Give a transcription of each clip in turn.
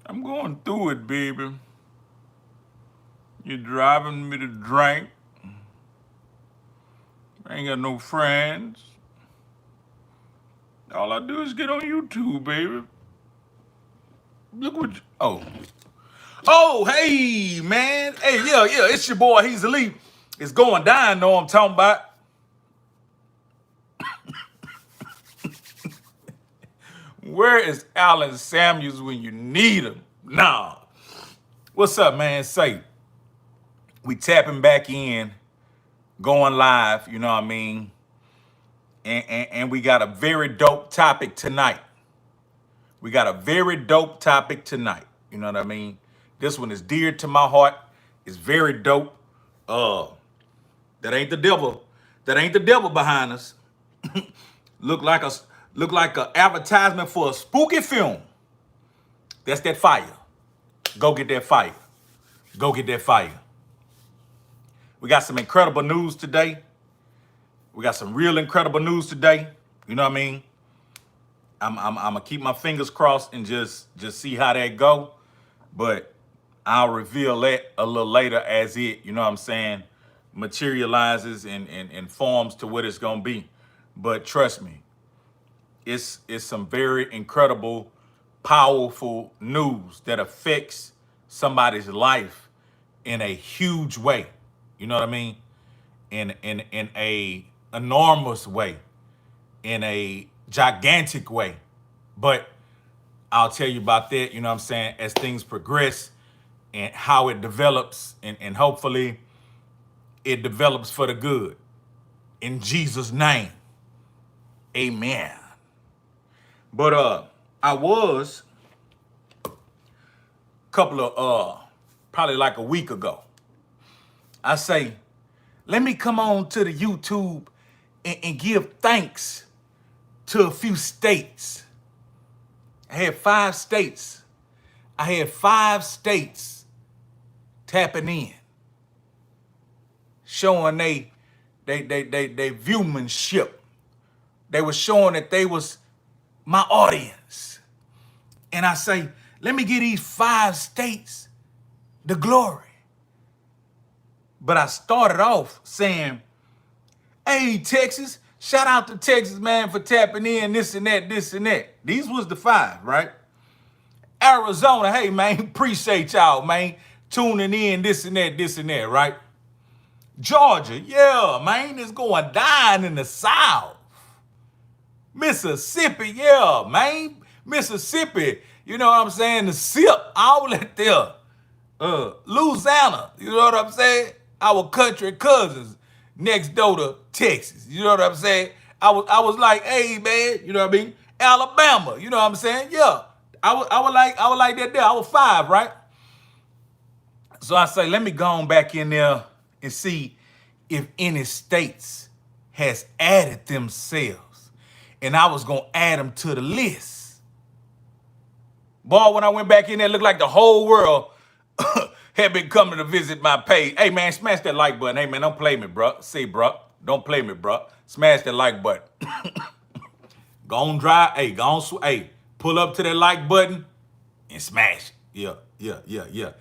I'm going through it, baby. You're driving me to drink. I ain't got no friends. All I do is get on YouTube, baby. Look what Oh, hey, man. Hey, yeah, it's your boy Hezeleo. It's going down, know what I'm talking about. Where is Alan Samuels when you need him? Nah. What's up, man? Say, we tapping back in, going live, you know what I mean? And we got a very dope topic tonight. We got a very dope topic tonight. You know what I mean? This one is dear to my heart. It's very dope. Uh, that ain't the devil. That ain't the devil behind us. Look like a advertisement for a spooky film. That's that fire. Go get that fire. Go get that fire. We got some incredible news today. We got some real incredible news today. You know what I mean? I'm gonna keep my fingers crossed and just see how that go. But I'll reveal that a little later as it, you know what I'm saying, materializes and forms to what it's gonna be. But trust me, it's some very incredible, powerful news that affects somebody's life in a huge way. You know what I mean? In a enormous way, in a gigantic way. But I'll tell you about that, you know what I'm saying, as things progress and how it develops, and hopefully it develops for the good. In Jesus' name, amen. But I was a couple of probably like a week ago. I say, let me come on to the YouTube and give thanks to a few states. I had 5 states. I had 5 states tapping in, showing they viewmanship. They were showing that they was my audience. And I say, let me give these 5 states the glory. But I started off saying, hey, Texas, shout out to Texas, man, for tapping in, this and that, this and that. These was the 5, right? Arizona, hey, man, appreciate y'all, man, tuning in, this and that, right? Georgia, yeah, man, it's going down in the South. Mississippi, yeah, man. Mississippi, you know what I'm saying? The SIP outlet there. Louisiana, you know what I'm saying? Our country cousins next door to Texas, you know what I'm saying? I was like, hey, man, you know what I mean? Alabama, you know what I'm saying? Yeah, I was like that there. I was 5, right? So I say, let me go on back in there and see if any states has added themselves. And I was going to add them to the list. Boy, when I went back in there, it looked like the whole world had been coming to visit my page. Hey, man, smash that like button. Hey, man, don't play me, bro. Say, bro, don't play me, bro. Smash that like button. Go on drive. Hey, go on. Hey, pull up to that like button and smash it. Yeah.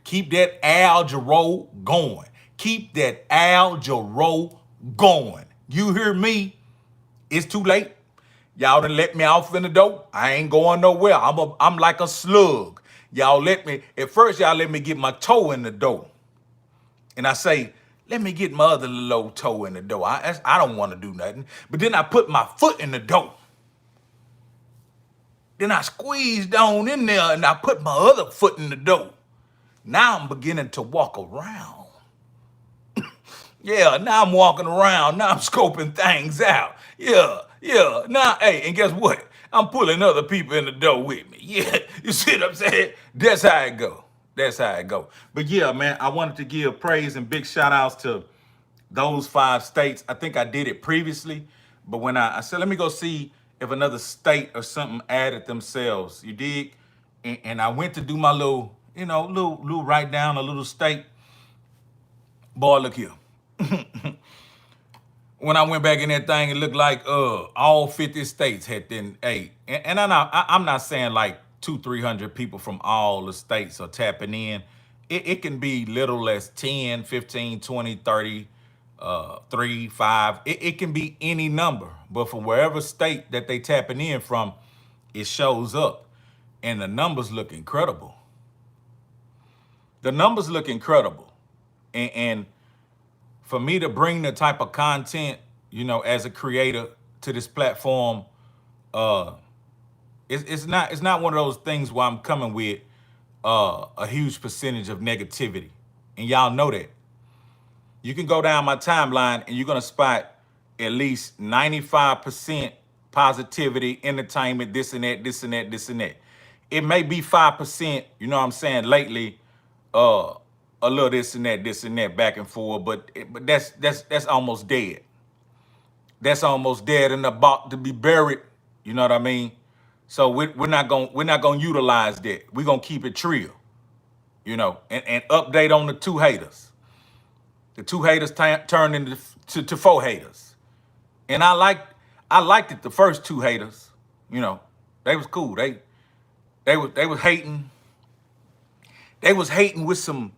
Keep that algebra going. Keep that algebra going. You hear me? It's too late. Y'all done let me off in the door. I ain't going nowhere. I'm like a slug. Y'all let me, at first y'all let me get my toe in the door. And I say, let me get my other little toe in the door. I don't want to do nothing. But then I put my foot in the door. Then I squeezed on in there and I put my other foot in the door. Now I'm beginning to walk around. Yeah, now I'm walking around. Now I'm scoping things out. Yeah. Now, hey, and guess what? I'm pulling other people in the door with me. Yeah, you see what I'm saying? That's how it go. That's how it go. But yeah, man, I wanted to give praise and big shout outs to those 5 states. I think I did it previously, but when I said, let me go see if another state or something added themselves, you dig? And I went to do my little, little write down, a little state. Boy, look here. When I went back in that thing, it looked like all 50 states had been, hey, and I'm not saying like 300 people from all the states are tapping in. It can be little as 10, 15, 20, 30, 3, 5. It can be any number. But from wherever state that they tapping in from, it shows up. And the numbers look incredible. The numbers look incredible. And for me to bring the type of content, as a creator to this platform, it's not one of those things where I'm coming with a huge percentage of negativity. And y'all know that. You can go down my timeline and you're gonna spot at least 95% positivity, entertainment, this and that, this and that, this and that. It may be 5%, lately, a little this and that, back and forth, but that's almost dead. That's almost dead and about to be buried. You know what I mean? So we're not gonna utilize that. We're gonna keep it trill, and update on the two haters. The two haters turned into four haters, and I liked it. The first two haters, they was cool. They was hating. They was hating with some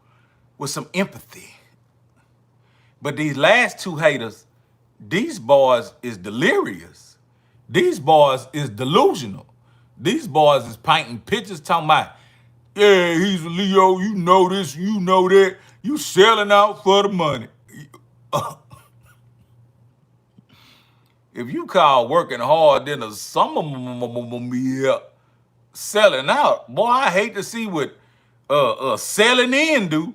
empathy. But these last two haters, these boys is delirious. These boys is delusional. These boys is painting pictures talking about, yeah, he's a Leo, you know this, you know that, you selling out for the money. If you call working hard, then some of them be selling out. Boy, I hate to see what selling in do.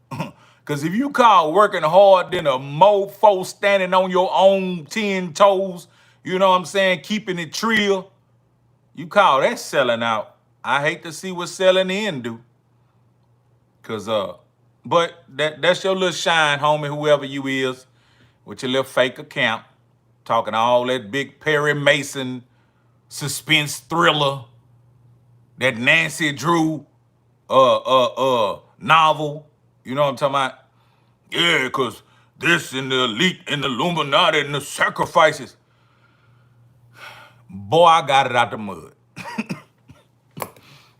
Because if you call working hard, then a mofo standing on your own 10 toes, you know what I'm saying, keeping it trill, you call that selling out. I hate to see what selling in do. Because, but that's your little shine, homie, whoever you is, with your little fake account, talking all that big Perry Mason suspense thriller, that Nancy Drew novel. You know what I'm talking about? Yeah, because this and the elite and the Illuminati and the sacrifices. Boy, I got it out the mud.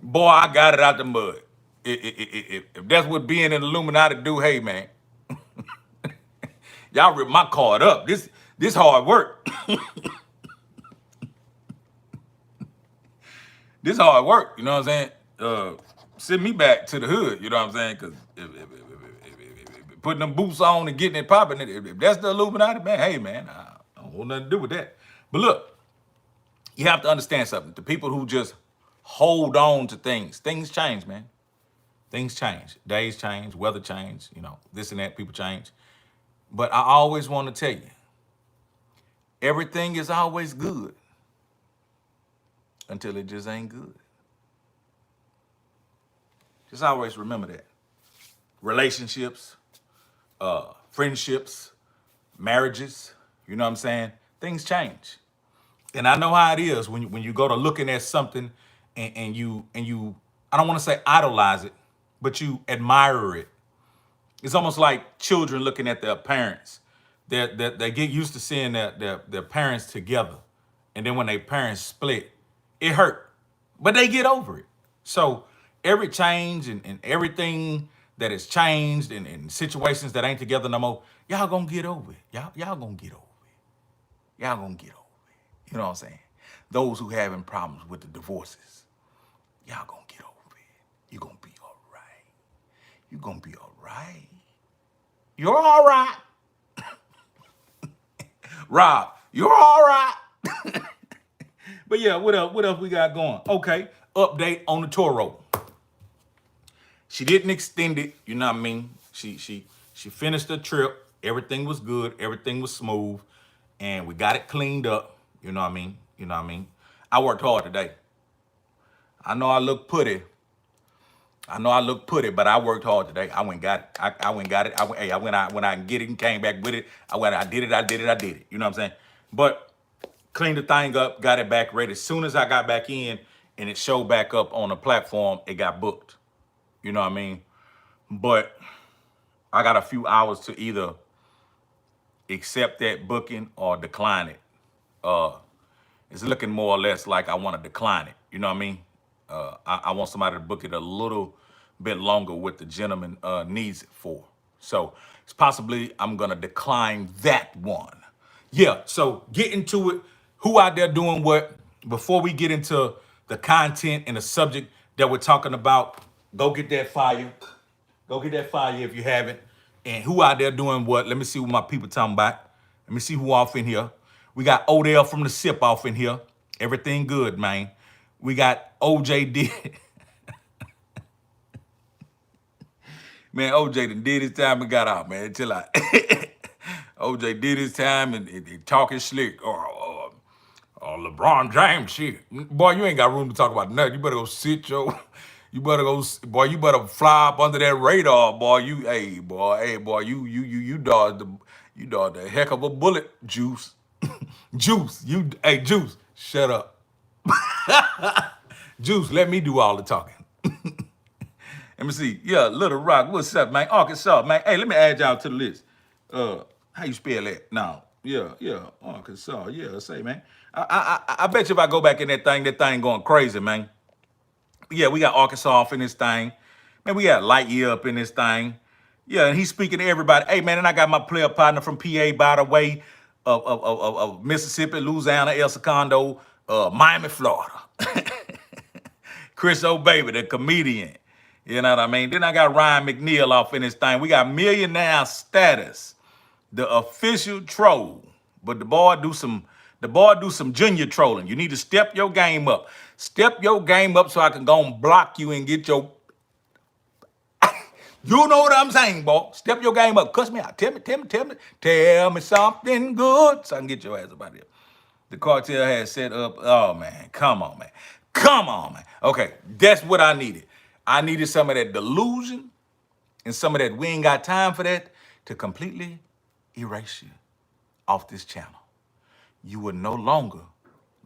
Boy, I got it out the mud. If that's what being in the Illuminati do, hey, man. Y'all rip my card up. This hard work. This hard work, you know what I'm saying? Send me back to the hood, you know what I'm saying? Because putting them boots on and getting it popping, if that's the Illuminati, man, hey, man, I don't want nothing to do with that. But look, you have to understand something. The people who just hold on to things change, man. Things change. Days change, weather change, this and that, people change. But I always want to tell you, everything is always good until it just ain't good. Just always remember that. Relationships, friendships, marriages, you know what I'm saying? Things change. And I know how it is when you go to looking at something and you I don't want to say idolize it, but you admire it. It's almost like children looking at their parents. They get used to seeing their parents together. And then when their parents split, it hurt. But they get over it. So every change and everything that has changed and situations that ain't together no more, y'all gonna get over it. Y'all gonna get over it. Y'all gonna get over it. You know what I'm saying? Those who having problems with the divorces, y'all gonna get over it. You gonna be all right. You gonna be all right. You're all right. Rob, you're all right. But yeah, what else we got going? Okay, update on the Toro. She didn't extend it, you know what I mean? She finished the trip. Everything was good. Everything was smooth. And we got it cleaned up. You know what I mean? You know what I mean? I worked hard today. I know I look pretty. But I worked hard today. I went and got it. I went and got it. I went out and get it and came back with it. I did it. You know what I'm saying? But cleaned the thing up, got it back ready. As soon as I got back in and it showed back up on the platform, it got booked. You know what I mean? But I got a few hours to either accept that booking or decline it. It's looking more or less like I want to decline it. You know what I mean? I want somebody to book it a little bit longer what the gentleman needs it for. So it's possibly I'm gonna decline that one. Yeah, so get into it. Who out there doing what? Before we get into the content and the subject that we're talking about, go get that fire. Go get that fire if you haven't. And who out there doing what? Let me see what my people talking about. Let me see who off in here. We got Odell from the SIP off in here. Everything good, man. We got OJ did. Man, OJ did his time and got out, man. Chill out. OJ did his time and talking slick. Or LeBron James shit. Boy, you ain't got room to talk about nothing. You better go sit your... You better go, boy. You better fly up under that radar, boy. You dodged the heck of a bullet, Juice. Juice, Juice, shut up. Juice, let me do all the talking. Let me see. Yeah, Little Rock, what's up, man? Arkansas, man. Hey, let me add y'all to the list. How you spell that? No, yeah, Arkansas. Yeah, say, man. I bet you if I go back in that thing going crazy, man. Yeah, we got Arkansas off in this thing. Man, we got Lightyear up in this thing. Yeah, and he's speaking to everybody. Hey, man, and I got my player partner from PA, by the way, of Mississippi, Louisiana, El Secondo, Miami, Florida. Chris O'Baby, the comedian. You know what I mean? Then I got Ryan McNeil off in this thing. We got Millionaire Status, the official troll. But the boy do some junior trolling. You need to step your game up. Step your game up so I can go and block you and get your... You know what I'm saying, boy. Step your game up. Cuss me out. Tell me something good so I can get your ass up out of here. The cartel has set up... Oh, man. Come on, man. Okay, that's what I needed. I needed some of that delusion and some of that we ain't got time for that to completely erase you off this channel. You will no longer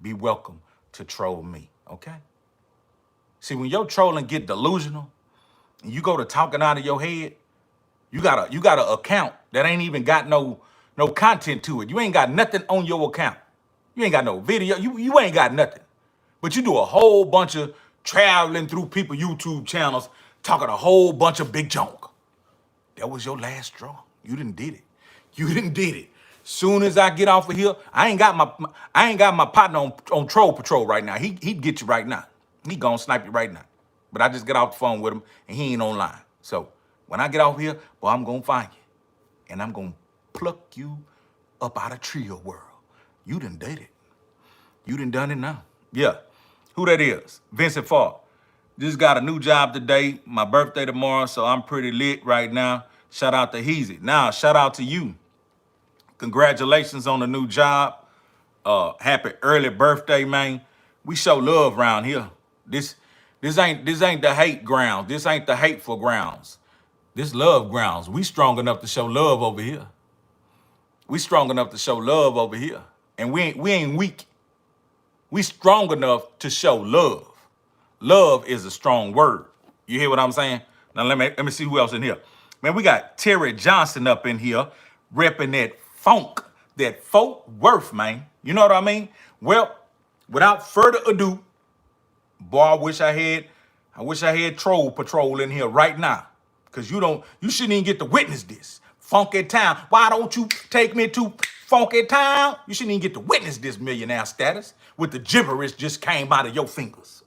be welcome to troll me, okay? See, when your trolling get delusional and you go to talking out of your head, you got a account that ain't even got no content to it. You ain't got nothing on your account. You ain't got no video. You ain't got nothing. But you do a whole bunch of traveling through people YouTube channels, talking a whole bunch of big junk. That was your last straw. You didn't did it. Soon as I get off of here, I ain't got my partner on Troll Patrol right now. He'd get you right now. He gonna snipe you right now. But I just get off the phone with him and he ain't online. So when I get off here, boy, I'm gonna find you. And I'm gonna pluck you up out of Trio world. You done did it. You done done it now. Yeah. Who that is? Vincent Farr. Just got a new job today. My birthday tomorrow, so I'm pretty lit right now. Shout out to Heezy. Now, shout out to you. Congratulations on the new job. Happy early birthday, man. We show love around here. This ain't the hate grounds. This ain't the hateful grounds. This love grounds. We strong enough to show love over here. We strong enough to show love over here. And we ain't weak. We strong enough to show love. Love is a strong word. You hear what I'm saying? Now let me see who else in here. Man, we got Terry Johnson up in here repping that Fort Worth, man. You know what I mean? Well, without further ado, boy, I wish I had Troll Patrol in here right now. Cause you shouldn't even get to witness this. Funky Town. Why don't you take me to Funky Town? You shouldn't even get to witness this Millionaire Status with the gibberish just came out of your fingers.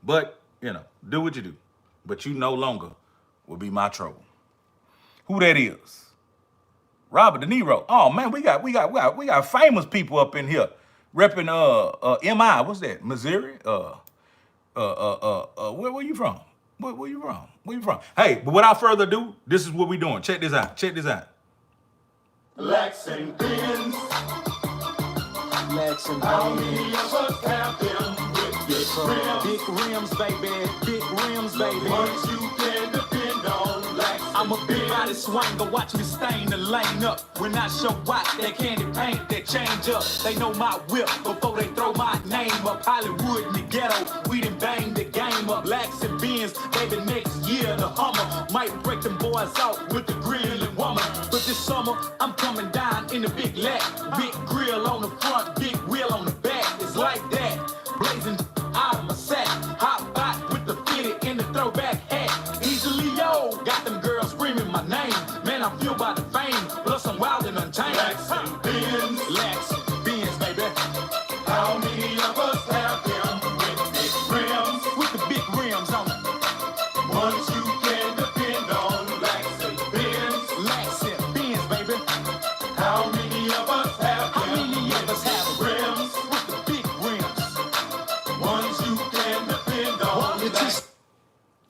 But, do what you do. But you no longer will be my troll. Who that is? Robert De Niro. Oh man, we got famous people up in here repping MI. What's that? Missouri? Where you from? Where you from? Hey, but without further ado, this is what we doing. Check this out. Lex and Beans. How many of us have them with big rims, baby? Big rims, baby. The ones you can depend on, Lex. I'm a big body swanger, watch me stain the lane up. When I show watch that candy paint, that change up. They know my whip before they throw my name up. Hollywood in the ghetto, we done bang the game up. Lex and Beans, baby, next year the Hummer might break them boys out with the grill and woman. But this summer, I'm coming down in the big leg. Big grill on the front, big wheel on the back. It's like that. Blazing, I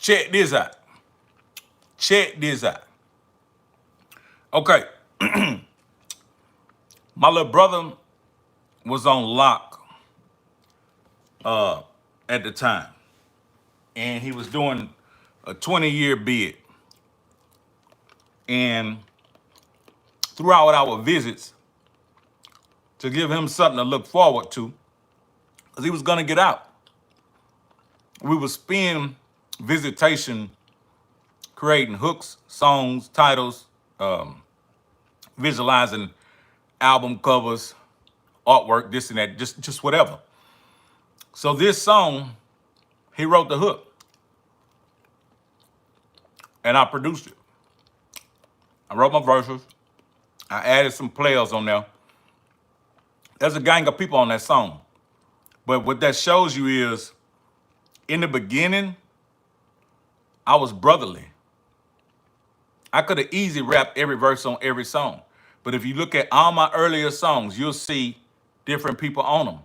Check this out. Check this out. Okay. My little brother was on lock at the time. And he was doing a 20-year bid. And throughout our visits, to give him something to look forward to, because he was gonna get out, we would spend visitation creating hooks, songs, titles, visualizing album covers, artwork, this and that, just whatever. So this song, he wrote the hook, and I produced it. I wrote my verses. I added some players on there. There's a gang of people on that song. But what that shows you is, in the beginning, I was brotherly. I could have easily rapped every verse on every song. But if you look at all my earlier songs, you'll see different people on them.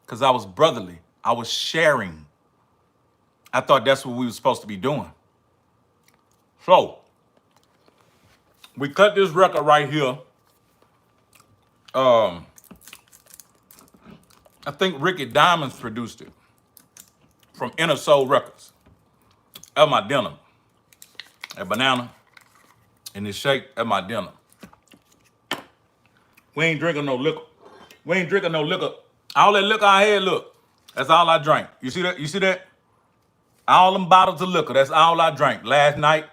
Because I was brotherly. I was sharing. I thought that's what we were supposed to be doing. So, we cut this record right here. I think Ricky Diamonds produced it from Inner Soul Records. At my dinner. A banana and this shake at my dinner. We ain't drinking no liquor. We ain't drinking no liquor. All that liquor I had, look, that's all I drank. You see that? You see that? All them bottles of liquor, that's all I drank. Last night,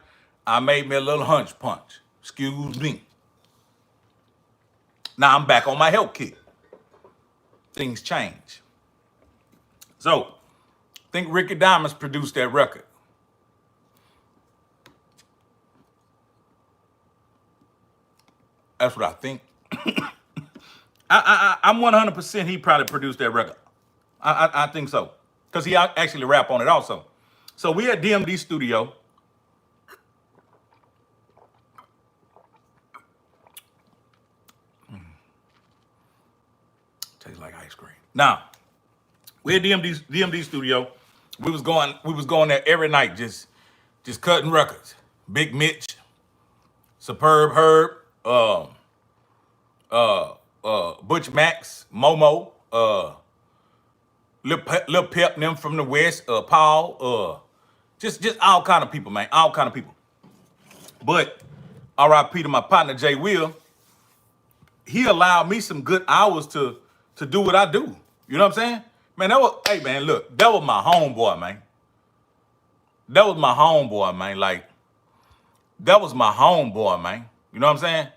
I made me a little hunch punch. Excuse me. Now I'm back on my health kick. Things change. So, I think Ricky Diamonds produced that record. That's what I think. I'm 100% he probably produced that record. I think so. Because he actually rap on it also. So we at DMD Studio. Tastes like ice cream. Now, we at DMD Studio. We was going there every night, just cutting records. Big Mitch, Superb Herb, Butch Max, Momo, Lil Pep, them from the West, Paul, just all kind of people, man, all kind of people. But R.I.P. to my partner Jay Will, he allowed me some good hours to do what I do. You know what I'm saying? Man, hey man, look, that was my homeboy, man. That was my homeboy, man. Like, that was my homeboy, man. You know what I'm saying?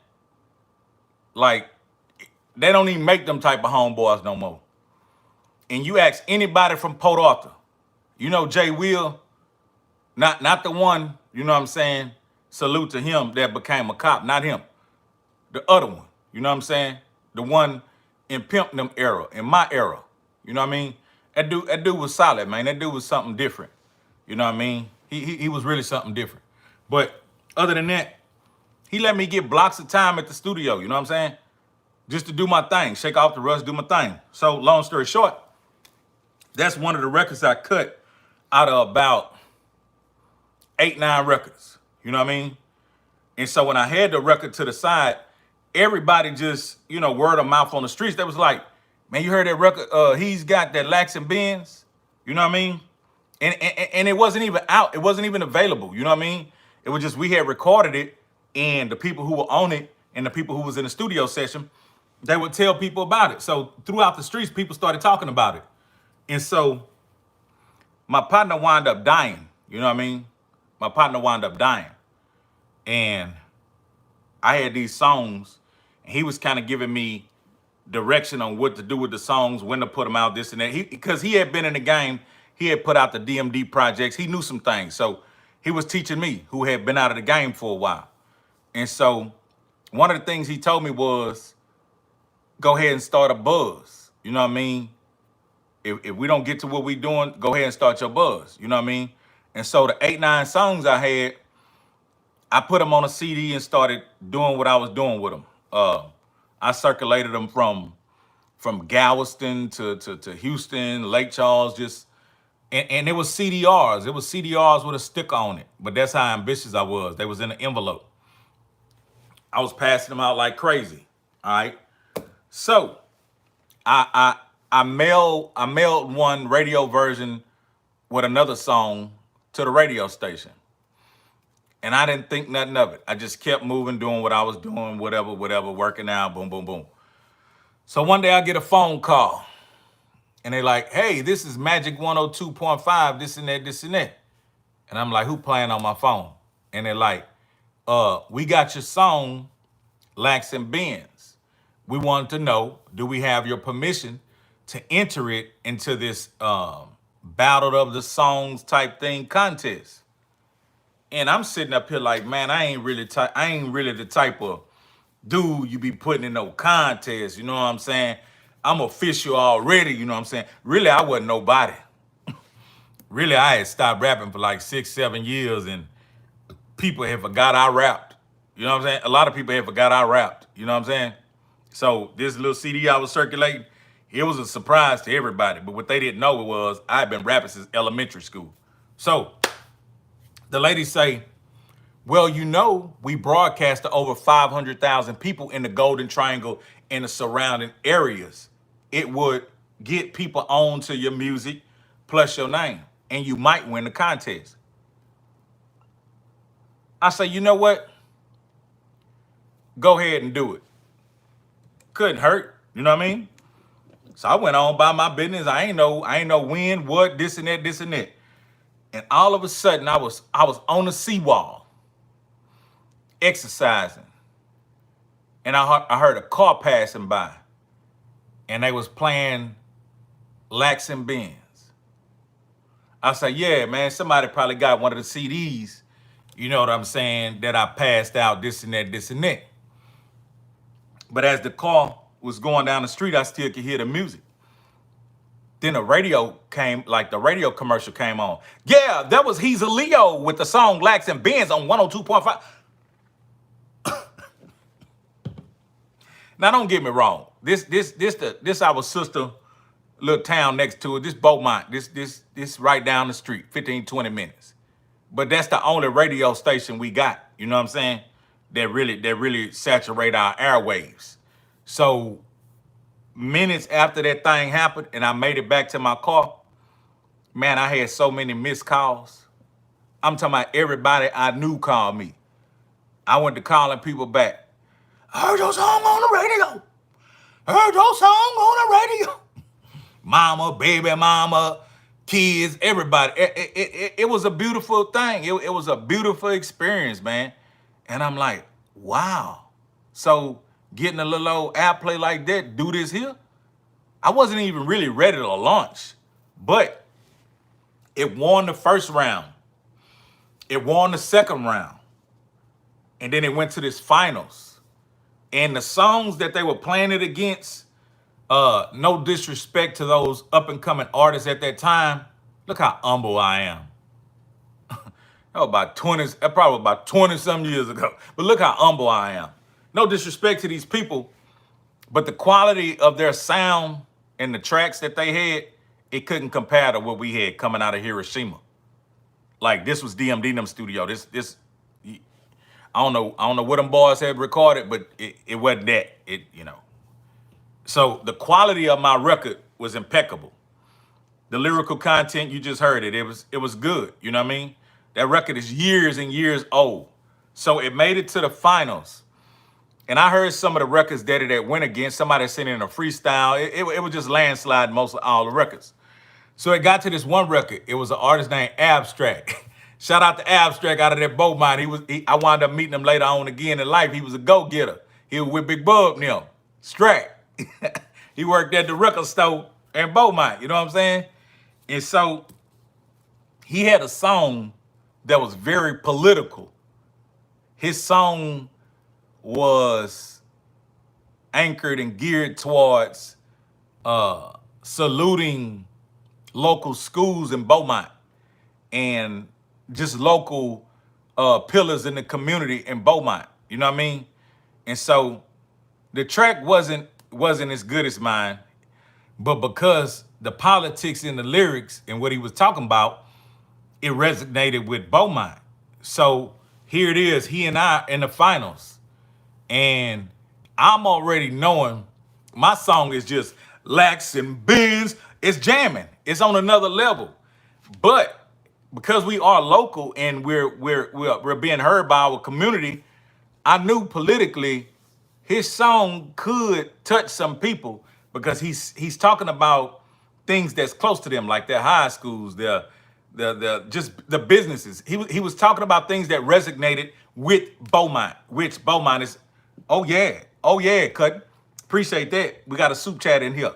Like, they don't even make them type of homeboys no more. And you ask anybody from Port Arthur, you know Jay Will, not the one, you know what I'm saying, salute to him that became a cop, not him. The other one, you know what I'm saying? The one in Pimp them era, in my era. You know what I mean? That dude was solid, man. That dude was something different. You know what I mean? He was really something different. But other than that, he let me get blocks of time at the studio, you know what I'm saying? Just to do my thing, shake off the rust, do my thing. So long story short, that's one of the records I cut out of about 8, 9 records. You know what I mean? And so when I had the record to the side, everybody just, you know, word of mouth on the streets, they was like, man, you heard that record? He's got that Lax and Benz. You know what I mean? And it wasn't even out. It wasn't even available. You know what I mean? It was just, we had recorded it, and the people who were on it and the people who was in the studio session, they would tell people about it. So throughout the streets, people started talking about it. And so my partner wound up dying. You know what I mean? My partner wound up dying. And I had these songs, and he was kind of giving me direction on what to do with the songs, when to put them out, this and that. Because he had been in the game, he had put out the DMD projects. He knew some things. So he was teaching me, who had been out of the game for a while. And so one of the things he told me was, go ahead and start a buzz. You know what I mean? If we don't get to what we doing, go ahead and start your buzz. You know what I mean? And so the 8, 9 songs I had, I put them on a CD and started doing what I was doing with them. I circulated them from Galveston to Houston, Lake Charles, just And it was CDRs. It was CDRs with a sticker on it. But that's how ambitious I was. They was in an envelope. I was passing them out like crazy. All right. So I mailed one radio version with another song to the radio station. And I didn't think nothing of it. I just kept moving, doing what I was doing, whatever, working out, boom, boom, boom. So one day I get a phone call and they like, hey, this is Magic 102.5, this and that, this and that. And I'm like, who playing on my phone? And they're like, we got your song, Lax and Benz. We wanted to know, do we have your permission to enter it into this battle of the songs type thing contest? And I'm sitting up here like, man, I ain't really the type of dude you be putting in no contest. You know what I'm saying? I'm official already. You know what I'm saying? Really, I wasn't nobody. Really, I had stopped rapping for like 6, 7 years, and people had forgot I rapped. You know what I'm saying? A lot of people had forgot I rapped. You know what I'm saying? So this little CD I was circulating, it was a surprise to everybody. But what they didn't know was I had been rapping since elementary school. So the ladies say, well, you know, we broadcast to over 500,000 people in the Golden Triangle and the surrounding areas. It would get people on to your music plus your name, and you might win the contest. I say, you know what? Go ahead and do it. Couldn't hurt, you know what I mean? So I went on by my business. I ain't know when, what, this and that, this and that. And all of a sudden, I was on the seawall, exercising, and I heard a car passing by, and they was playing Lax and Benz. I said, yeah, man, somebody probably got one of the CDs, you know what I'm saying, that I passed out, this and that, this and that. But as the car was going down the street, I still could hear the music. Then the radio commercial came on. Yeah, that was Hezeleo with the song Lax and Benz on 102.5. Now, don't get me wrong. This our sister little town next to it. This Beaumont. This right down the street, 15, 20 minutes. But that's the only radio station we got. You know what I'm saying? That really saturate our airwaves. So minutes after that thing happened and I made it back to my car, man, I had so many missed calls. I'm talking about everybody I knew called me. I went to calling people back. I heard your song on the radio. I heard your song on the radio. Mama, baby mama, kids, everybody. It was a beautiful thing. It was a beautiful experience, man. And I'm like, wow. So getting a little old airplay like that, do this here. I wasn't even really ready to launch, but it won the first round. It won the second round. And then it went to this finals. And the songs that they were playing it against, no disrespect to those up and coming artists at that time. Look how humble I am. That was probably about 20 some years ago. But look how humble I am. No disrespect to these people, but the quality of their sound and the tracks that they had, it couldn't compare to what we had coming out of Hiroshima. Like this was DMD them studio. This I don't know what them boys had recorded, but it wasn't that. So the quality of my record was impeccable. The lyrical content, you just heard it. It was good. You know what I mean? That record is years and years old. So it made it to the finals. And I heard some of the records that went against. Somebody sent in a freestyle. It was just landslide most of all the records. So it got to this one record. It was an artist named Abstract. Shout out to Abstract out of that Beaumont. I wound up meeting him later on again in life. He was a go-getter. He was with Big Bub now. Strack. He worked at the record store in Beaumont. You know what I'm saying? And so he had a song that was very political. His song was anchored and geared towards saluting local schools in Beaumont and just local pillars in the community in Beaumont. You know what I mean? And so the track wasn't as good as mine, but because the politics in the lyrics and what he was talking about, it resonated with Beaumont. So here it is, he and I in the finals. And I'm already knowing my song is just lax and bends. It's jamming. It's on another level. But because we are local and we're being heard by our community, I knew politically his song could touch some people because he's talking about things that's close to them, like their high schools, their just the businesses. He was talking about things that resonated with Beaumont, which Beaumont is, oh yeah, cut. Appreciate that. We got a soup chat in here.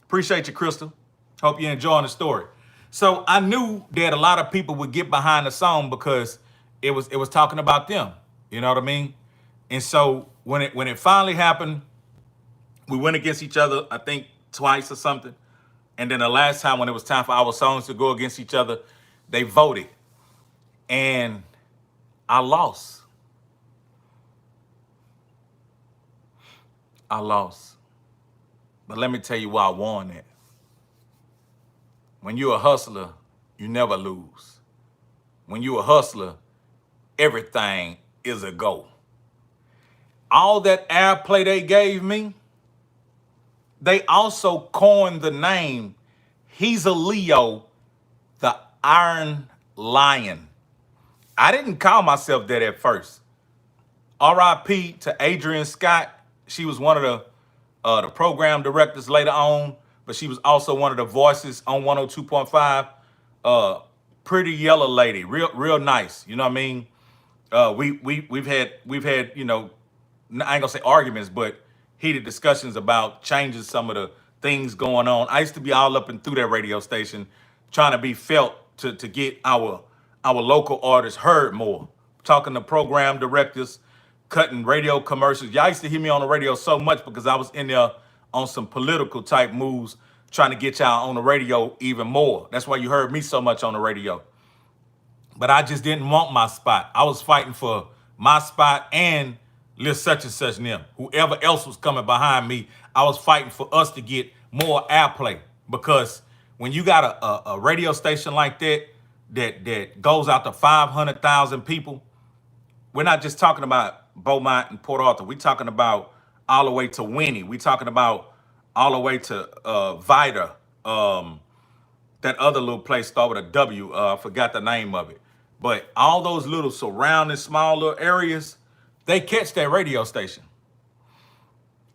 Appreciate you, Crystal. Hope you're enjoying the story. So I knew that a lot of people would get behind the song because it was talking about them. You know what I mean? And so when it finally happened, we went against each other, I think twice or something. And then the last time when it was time for our songs to go against each other, they voted. And I lost. I lost. But let me tell you why I won that. When you're a hustler, you never lose. When you're a hustler, everything is a go. All that airplay they gave me, they also coined the name Hezeleo, the Iron Lion. I didn't call myself that at first. R.I.P. to Adrian Scott. She was one of the program directors later on, but she was also one of the voices on 102.5. Pretty yellow lady, real nice. You know what I mean? We've had I ain't gonna say arguments, but heated discussions about changing some of the things going on. I used to be all up and through that radio station, trying to be felt to get our local artists heard more. Talking to program directors, cutting radio commercials. Y'all used to hear me on the radio so much because I was in there on some political type moves, trying to get y'all on the radio even more. That's why you heard me so much on the radio. But I just didn't want my spot. I was fighting for my spot and Lil such and such and them. Whoever else was coming behind me, I was fighting for us to get more airplay. Because when you got a radio station like that goes out to 500,000 people, we're not just talking about Beaumont and Port Arthur. We're talking about all the way to Winnie. We're talking about all the way to Vida. That other little place started with a W. I forgot the name of it. But all those little surrounding small little areas, they catch that radio station.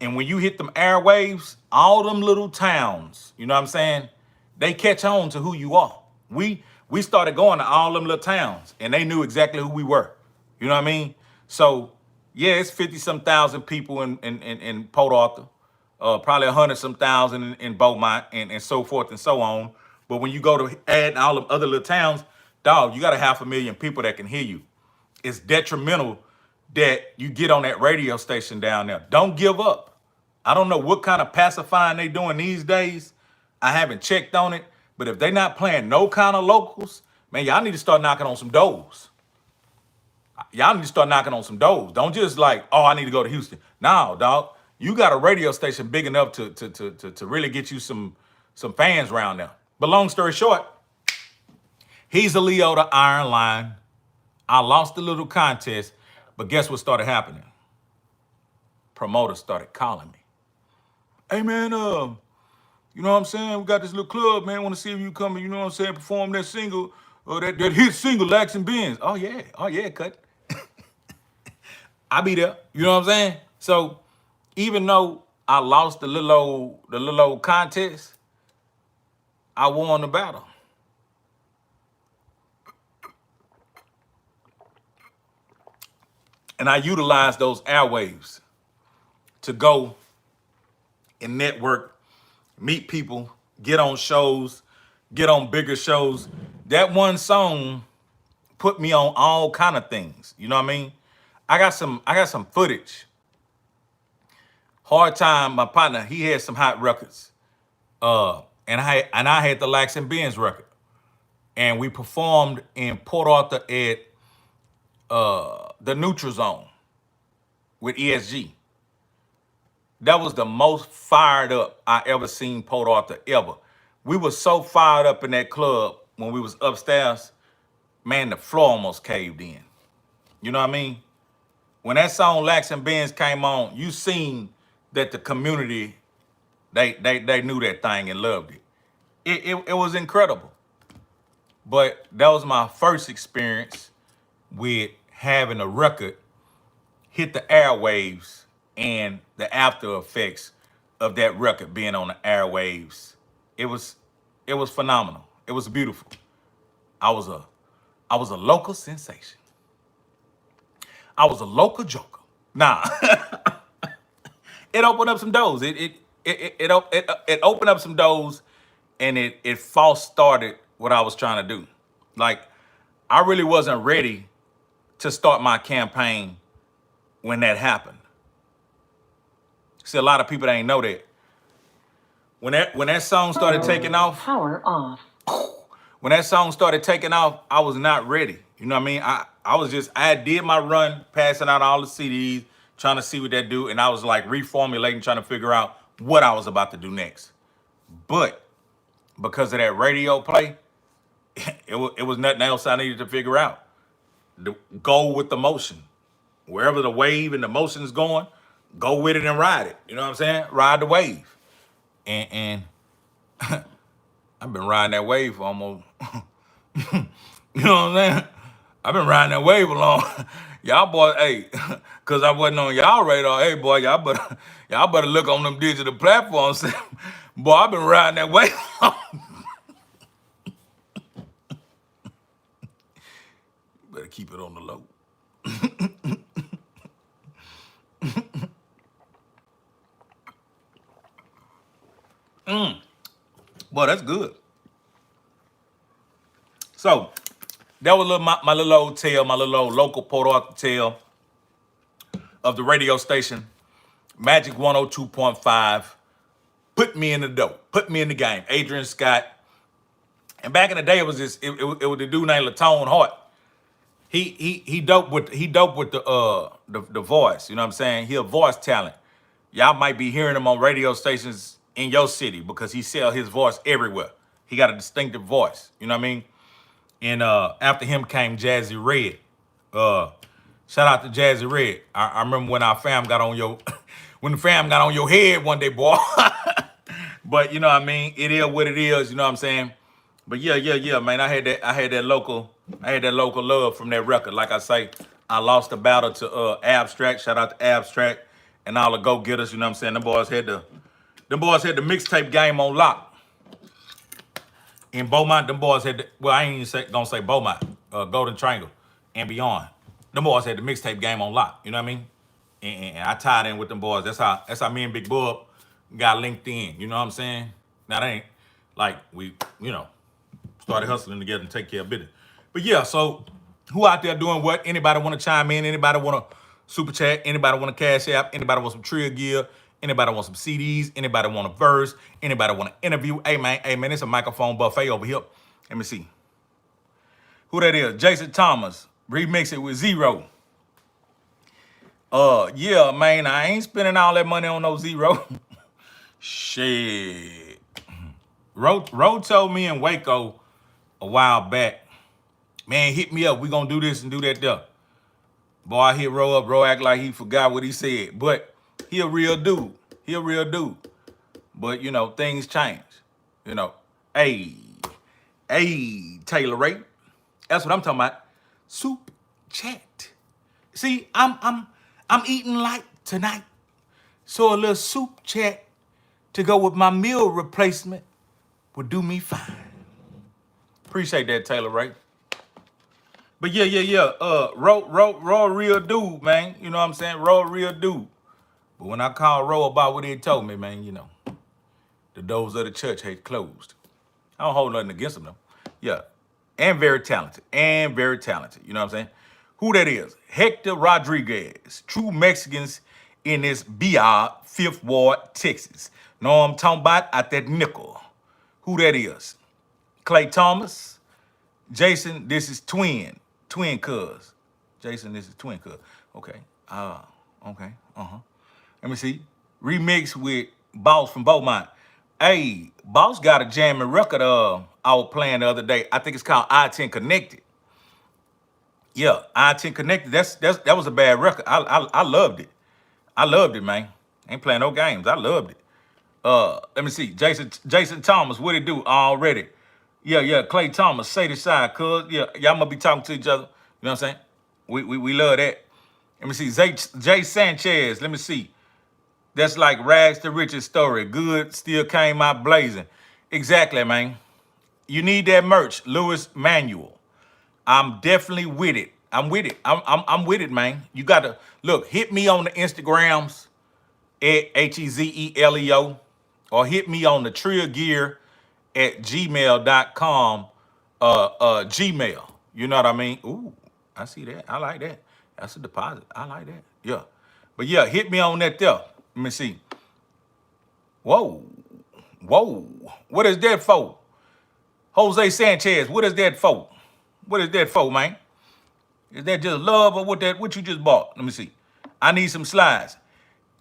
And when you hit them airwaves, all them little towns, you know what I'm saying? They catch on to who you are. We started going to all them little towns and they knew exactly who we were. You know what I mean? So yeah, it's 50-some thousand people in Port Arthur, probably 100-some thousand in Beaumont and so forth and so on. But when you go to add all the other little towns, dog, you got 500,000 people that can hear you. It's detrimental that you get on that radio station down there. Don't give up. I don't know what kind of pacifying they doing these days. I haven't checked on it. But if they not playing no kind of locals, man, y'all need to start knocking on some doors. Y'all need to start knocking on some doors. Don't just like, oh, I need to go to Houston. No, dog. You got a radio station big enough to really get you some fans around there. But long story short, he's a Leo, the Iron Lion. I lost the little contest, but guess what started happening? Promoters started calling me. Hey man, you know what I'm saying? We got this little club, man. Want to see if you come and, you know what I'm saying, perform that single, or that hit single, Lax and Benz. Oh yeah, cut. I be there. You know what I'm saying? So even though I lost the little old contest, I won the battle. And I utilized those airwaves to go and network, meet people, get on shows, get on bigger shows. That one song put me on all kind of things. You know what I mean? I got some footage. Hard Time, my partner, he had some hot records. And I had the Lax and Benz record. And we performed in Port Arthur at the Neutral Zone with ESG. That was the most fired up I ever seen Port Arthur ever. We were so fired up in that club when we was upstairs, man, the floor almost caved in. You know what I mean? When that song Lax and Benz came on, you seen that the community, they knew that thing and loved it. It was incredible. But that was my first experience with having a record hit the airwaves and the after effects of that record being on the airwaves. It was it was phenomenal. It was beautiful. I was a I was a local sensation. I was a local joker. Nah, it opened up some doors. It opened up some doors, and it false started what I was trying to do. Like, I really wasn't ready to start my campaign when that happened. See, a lot of people that ain't know that. When that song started taking off, Power off. when that song started taking off, I was not ready. You know what I mean? I did my run, passing out all the CDs, trying to see what that do, and I was like reformulating, trying to figure out what I was about to do next. But because of that radio play, it was nothing else I needed to figure out. Go with the motion. Wherever the wave and the motion is going, go with it and ride it. You know what I'm saying? Ride the wave. And I've been riding that wave for almost, you know what I'm saying? I've been riding that wave along. Y'all boys, hey, cause I wasn't on y'all radar. Hey boy, y'all better look on them digital platforms. Boy, I've been riding that wave. Better keep it on the low. Boy, that's good. So that was my little old tale, my little old local Port Arthur tale of the radio station, Magic 102.5. Put me in the dope, put me in the game. Adrian Scott. And back in the day, it was it was the dude named Latone Hart. He dope with the voice. You know what I'm saying? He a voice talent. Y'all might be hearing him on radio stations in your city because he sell his voice everywhere. He got a distinctive voice. You know what I mean? And after him came Jazzy Red. Shout out to Jazzy Red. I remember when our fam got on your when the fam got on your head one day, boy. But you know what I mean? It is what it is, you know what I'm saying? But yeah, man. I had that local love from that record. Like I say, I lost the battle to Abstract. Shout out to Abstract and all the go-getters, you know what I'm saying? Them boys had the mixtape game on lock. In Beaumont, them boys had well, I ain't even gonna say Beaumont, Golden Triangle and beyond. Them boys had the mixtape game on lock, you know what I mean? And I tied in with them boys. That's how me and Big Bub got linked in, you know what I'm saying? Now, that ain't like we, started hustling together and take care of business. But yeah, so who out there doing what? Anybody want to chime in? Anybody want to super chat? Anybody want to cash app? Anybody want some Trillgear? Anybody want some CDs? Anybody want a verse? Anybody want to interview? Hey man, it's a microphone buffet over here. Let me see. Who that is? Jason Thomas. Remix it with Zero. Yeah, man, I ain't spending all that money on no Zero. Shit. Ro told me in Waco a while back, man, hit me up. We gonna do this and do that there. Boy, I hit Ro up. Ro act like he forgot what he said. But he a real dude. But, things change. Hey, Taylor Ray. That's what I'm talking about. Soup chat. See, I'm eating light tonight. So a little soup chat to go with my meal replacement would do me fine. Appreciate that, Taylor Ray. But yeah. Ro a real dude, man. You know what I'm saying? Ro a real dude. But when I called Ro about what he told me, man, the doors of the church had closed. I don't hold nothing against him, though. Yeah. And very talented. You know what I'm saying? Who that is? Hector Rodriguez. True Mexicans in this BR, 5th Ward, Texas. Know I'm talking about at that nickel. Who that is? Clay Thomas. Jason, this is twin cuz. Jason, this is twin cuz. Okay. Okay. Let me see. remix with Boss from Beaumont. Hey, Boss got a jamming record I was playing the other day. I think it's called I-10 Connected. Yeah, I-10 Connected. That was a bad record. I loved it. I loved it, man. Ain't playing no games. I loved it. Let me see. Jason Thomas, what it do already? Yeah. Clay Thomas, say the side, cuz. Yeah, y'all must be talking to each other. You know what I'm saying? We love that. Let me see. Jay Sanchez, let me see. That's like rags to riches story. Good still came out blazing. Exactly, man. You need that merch, Lewis Manuel. I'm definitely with it. I'm with it. I'm with it, man. You gotta look, hit me on the Instagrams at Hezeleo or hit me on the Trillgear at gmail.com. Gmail. You know what I mean? Ooh, I see that. I like that. That's a deposit. I like that. Yeah. But yeah, hit me on that there. Let me see. Whoa. Whoa. What is that for? Jose Sanchez, what is that for? What is that for, man? Is that just love or what you just bought? Let me see. I need some slides.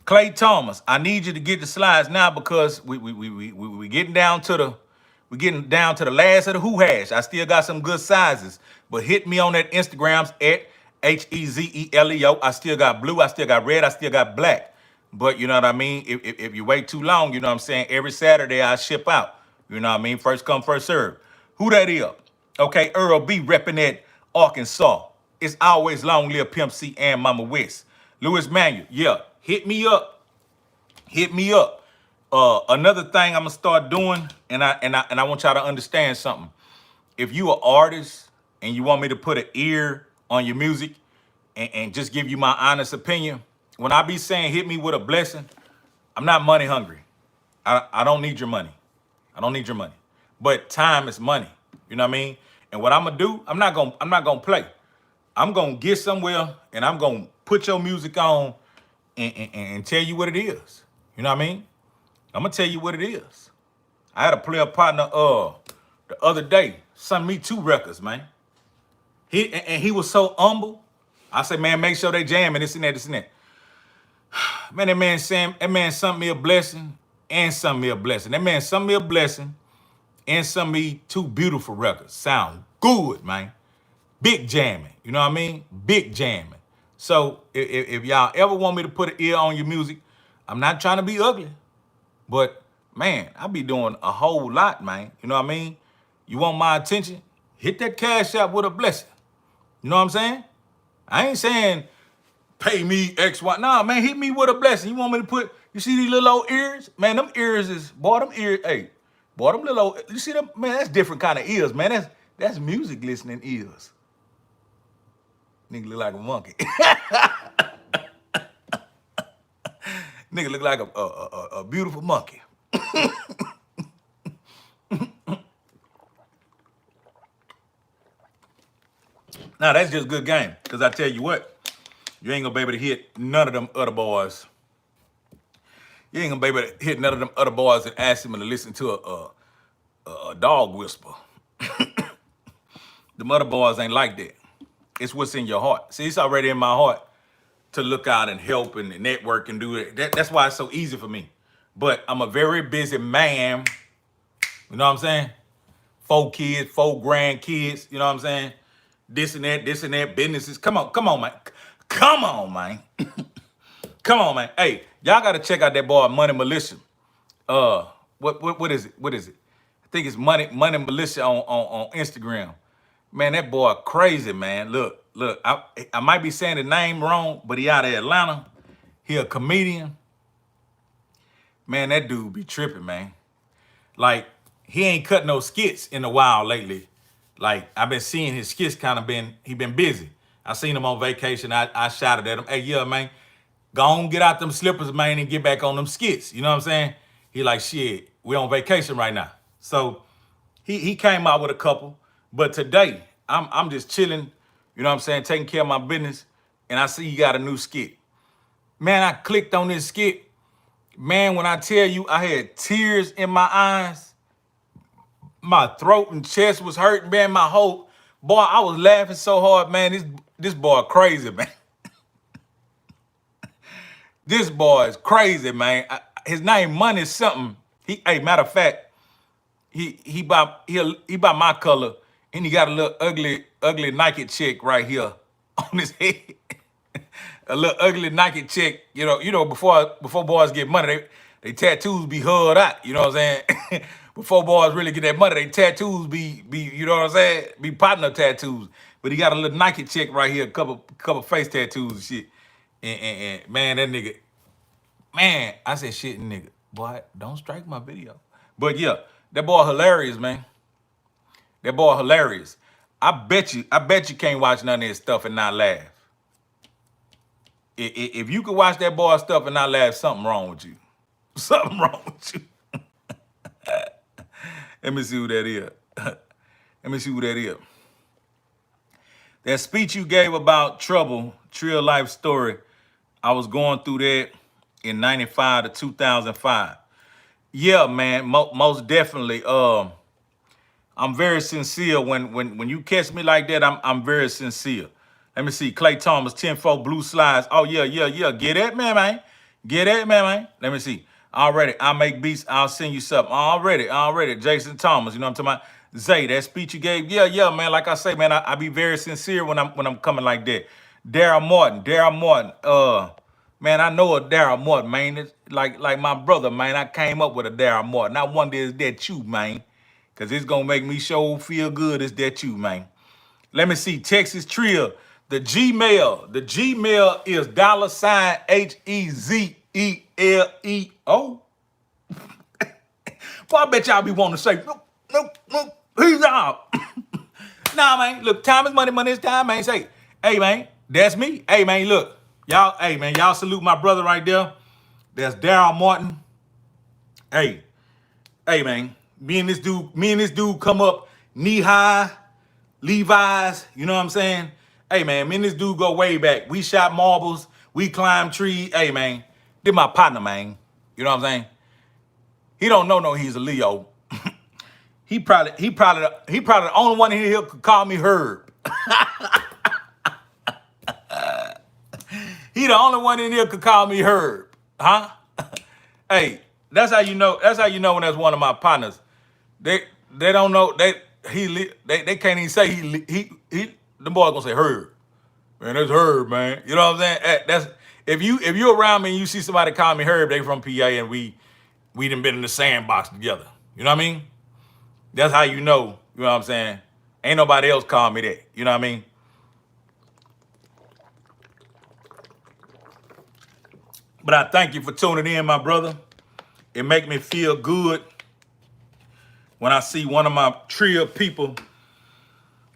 Clay Thomas, I need you to get the slides now because we getting down to the last of the who hash. I still got some good sizes, but hit me on that Instagrams at Hezeleo. I still got blue, I still got red, I still got black. But you know what I mean? If you wait too long, you know what I'm saying? Every Saturday I ship out. You know what I mean? First come, first serve. Who that is? Okay, Earl B repping that Arkansas. It's always long live Pimp C and Mama West. Lewis Manuel, yeah, hit me up. Hit me up. Another thing I'm gonna start doing, and I want y'all to understand something. If you an artist and you want me to put an ear on your music and just give you my honest opinion, when I be saying hit me with a blessing, I'm not money hungry. I don't need your money. I don't need your money. But time is money. You know what I mean? And what I'm gonna do, I'm not gonna play. I'm gonna get somewhere and I'm gonna put your music on and tell you what it is. You know what I mean? I'm gonna tell you what it is. I had a player partner the other day, sent me 2 records, man. He was so humble. I said, man, make sure they jam and this and that, this and that. Man, that man sent me a blessing and sent me a blessing. That man sent me a blessing and sent me 2 beautiful records. Sound good, man. Big jamming. You know what I mean? Big jamming. So if y'all ever want me to put an ear on your music, I'm not trying to be ugly, but man, I be doing a whole lot, man. You know what I mean? You want my attention? Hit that cash app with a blessing. You know what I'm saying? I ain't saying pay me X, Y. Nah, man, hit me with a blessing. You want me to put, you see these little old ears? Man, them ears is, boy, them ears, hey, boy, them little old, you see them? Man, that's different kind of ears, man. That's music listening ears. Nigga look like a monkey. Nigga look like a beautiful monkey. Now, that's just good game. Because I tell you what, you ain't going to be able to hit none of them other boys. You ain't going to be able to hit none of them other boys and ask them to listen to a dog whisper. The other boys ain't like that. It's what's in your heart. See, it's already in my heart to look out and help and network and do it. That's why it's so easy for me. But I'm a very busy man. You know what I'm saying? 4 kids, 4 grandkids. You know what I'm saying? This and that, businesses. Come on, man. Come on, man. Come on, man. Hey, y'all gotta check out that boy Money Militia. What is it? What is it? I think it's Money Militia on Instagram. Man, that boy crazy, man. Look, I might be saying the name wrong, but he out of Atlanta. He a comedian. Man, that dude be tripping, man. Like, he ain't cut no skits in a while lately. Like, I've been seeing his skits he been busy. I seen him on vacation. I shouted at him, hey, yeah, man, go on, get out them slippers, man, and get back on them skits. You know what I'm saying? He like, shit, we on vacation right now. So he came out with a couple. But today, I'm just chilling, you know what I'm saying, taking care of my business, and I see you got a new skit. Man, I clicked on this skit. Man, when I tell you I had tears in my eyes, my throat and chest was hurting, man, boy, I was laughing so hard, man. This boy crazy, man. This boy is crazy, man. His name Money something. Hey, matter of fact, he by my color, and he got a little ugly Nike check right here on his head. A little ugly Nike check. Before boys get money, they tattoos be hard out. You know what I'm saying? Before boys really get that money, they tattoos be you know what I'm saying? Be partner tattoos. But he got a little Nike check right here, a couple face tattoos and shit. And man, that nigga, man, I said shit, nigga. Boy, don't strike my video. But yeah, that boy hilarious, man. That boy hilarious. I bet you can't watch none of his stuff and not laugh. If you could watch that boy stuff and not laugh, something wrong with you. Something wrong with you. Let me see who that is. Let me see who that is. That speech you gave about trouble, Trill life story, I was going through that in 95 to 2005. Yeah, man, most definitely. I'm very sincere when you catch me like that. I'm very sincere. Let me see. Clay Thomas, 10-4 blue slides. Oh yeah. Get at me, man. Get at me, man. Let me see. Already, I make beats. I'll send you something. Already. Jason Thomas. You know what I'm talking about? Zay, that speech you gave. Yeah, man. Like I say, man, I be very sincere when I'm coming like that. Daryl Morton. Man, I know a Daryl Morton, man. It's like my brother, man. I came up with a Daryl Morton. I wonder is that you, man? Cause it's gonna make me sure feel good. Is that you, man? Let me see. Texas Trill. The Gmail is $HEZELEO. Boy, I bet y'all be wanting to say, no, he's out. Nah, man. Look, time is money is time, man. Say, hey, man, that's me. Hey, man, look. Y'all salute my brother right there. That's Daryl Morton. Hey, man. Me and this dude come up knee high, Levi's, you know what I'm saying? Hey, man, me and this dude go way back. We shot marbles, we climbed trees. Hey, man, this my partner, man. You know what I'm saying? He don't know he's a Leo. he probably the only one in here could call me Herb. He the only one in here could call me Herb, huh? Hey, that's how you know. That's how you know when that's one of my partners. They don't know they can't even say he the boy gonna say Herb. Man, that's Herb, man. You know what I'm saying? That's if you around me and you see somebody call me Herb, they from PA and we done been in the sandbox together. You know what I mean? That's how you know what I'm saying? Ain't nobody else call me that. You know what I mean? But I thank you for tuning in, my brother. It make me feel good when I see one of my trio people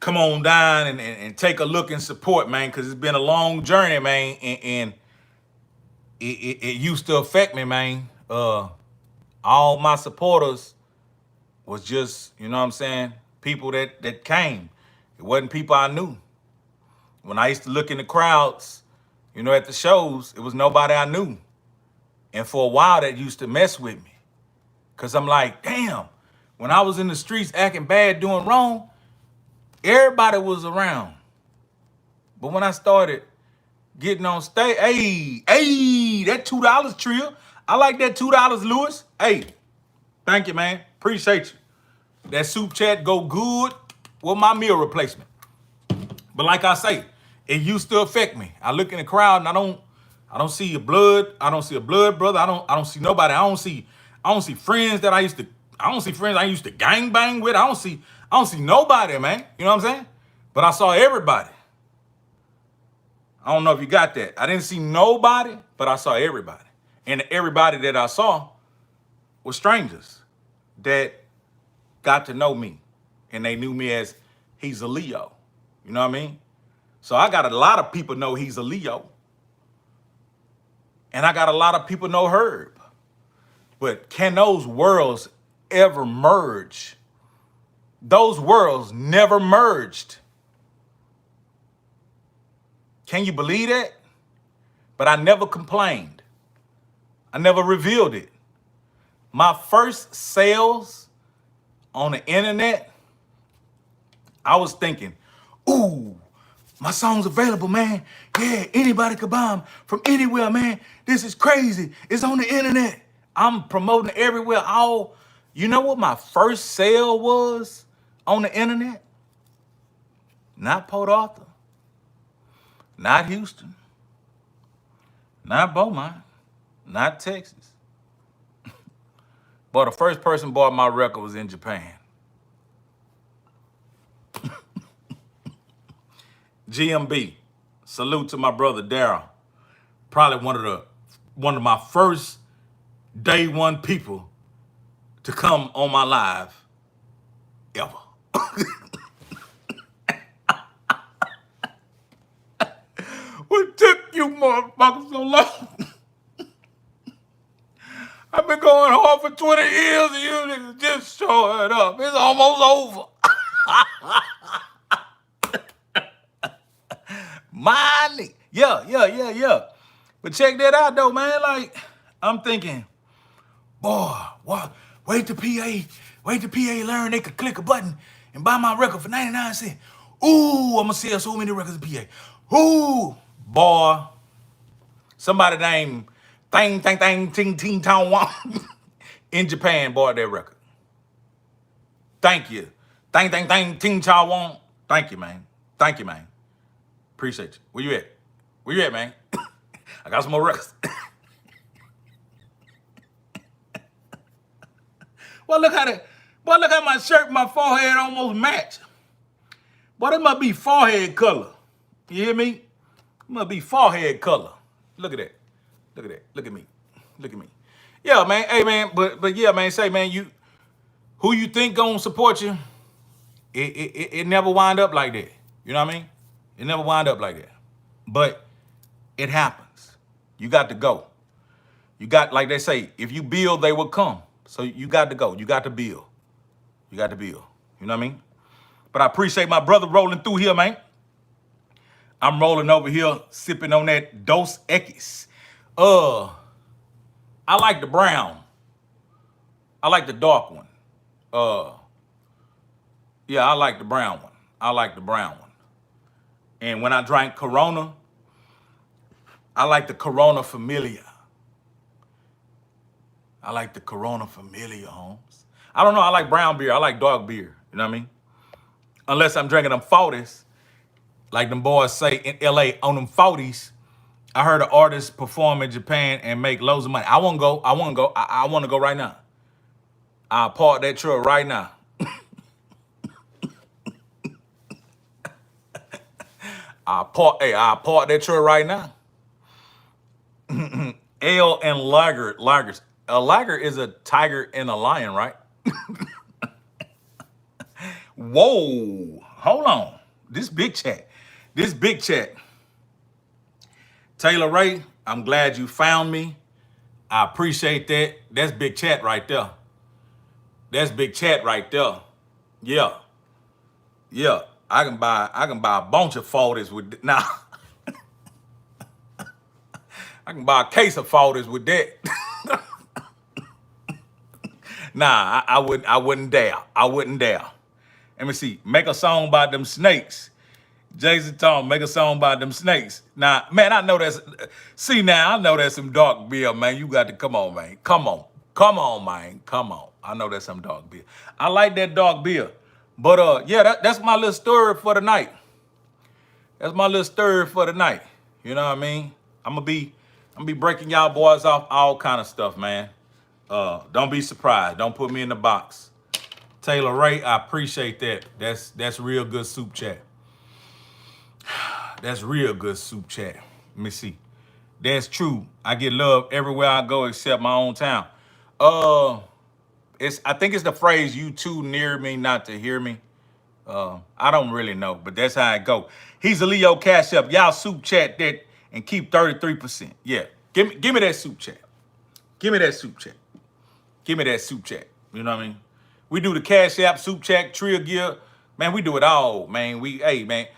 come on down and take a look and support, man, because it's been a long journey, man, and it used to affect me, man. All my supporters was just, you know what I'm saying, people that came. It wasn't people I knew. When I used to look in the crowds, you know, at the shows, it was nobody I knew. And for a while, that used to mess with me. Because I'm like, damn, when I was in the streets acting bad, doing wrong, everybody was around. But when I started getting on stage, hey, that $2 Trill. I like that $2, Lewis. Hey, thank you, man. Appreciate you. That soup chat go good with my meal replacement. But like I say, it used to affect me. I look in the crowd and I don't see a blood. I don't see a blood brother. I don't see nobody. I don't see friends I used to gang bang with. I don't see nobody, man. You know what I'm saying? But I saw everybody. I don't know if you got that. I didn't see nobody, but I saw everybody. And everybody that I saw was strangers that got to know me. And they knew me as Hezeleo. You know what I mean? So I got a lot of people know Hezeleo. And I got a lot of people know Herb. But can those worlds ever merge? Those worlds never merged. Can you believe that? But I never complained. I never revealed it. My first sales on the internet, I was thinking, ooh, My song's available, man. Yeah, anybody could buy them from anywhere, man. This is crazy. It's on the internet. I'm promoting everywhere. You know what my first sale was on the internet? Not Port Arthur, not Houston, not Beaumont, not Texas. But the first person bought my record was in Japan. GMB. Salute to my brother Daryl. Probably one of my first day one people to come on my live ever. What took you motherfuckers so long? I've been going hard for 20 years and you niggas just showing up. It's almost over. Money. Yeah. But check that out though, man. Like, I'm thinking, boy, wait till PA learn they could click a button and buy my record for 99 cents. Ooh, I'm gonna sell so many records in PA. Ooh, boy. Somebody named Ting Tong Wong in Japan bought that record. Thank you. Ting Chao Wong. Thank you, man. Appreciate you. Where you at? Where you at, man? I got some more records. Well, look how my shirt and my forehead almost match. Boy, that must be forehead color. You hear me? It must be forehead color. Look at that. Look at me. Yeah, man. Hey, man. But yeah, man. Say, man, who you think gonna support you? It never wind up like that. You know what I mean? It never wind up like that. But it happens. You got to go. You got, like they say, if you build, they will come. So you got to go. You got to build. You know what I mean? But I appreciate my brother rolling through here, man. I'm rolling over here, sipping on that Dos Equis. I like the brown. I like the dark one. Yeah, I like the brown one. And when I drank Corona, I like the Corona Familia. Holmes. I don't know, I like brown beer. I like dark beer. You know what I mean? Unless I'm drinking them 40s, like them boys say in LA, on them 40s, I heard an artist perform in Japan and make loads of money. I want to go. I want to go right now. I'll park that truck right now. I'll park that truck right now. Ale and lagers. A lager is a tiger and a lion, right? Whoa, hold on. This big chat. Taylor Ray, I'm glad you found me. I appreciate that. That's big chat right there. Yeah. I can buy a bunch of 40s with now. I can buy a case of 40s with that. Nah, I wouldn't dare. Let me see. Make a song about them snakes. Jason Tom, make a song about them snakes. Now, man, I know that's some dark beer, man. You got to come on, man. Come on, man. I know that's some dark beer. I like that dark beer. But yeah, that's my little story for the night. You know what I mean? I'm gonna be breaking y'all boys off all kind of stuff, man. Don't be surprised. Don't put me in the box. Taylor Ray, I appreciate that. That's real good soup chat. Let me see. That's true. I get love everywhere I go except my own town. I think it's the phrase, you too near me not to hear me. I don't really know, but that's how it go. Hezeleo Cash Up. Y'all soup chat that and keep 33%. Yeah. Give me that soup chat. You know what I mean? We do the Cash App, soup chat, Trillgear. Man, we do it all, man. Zay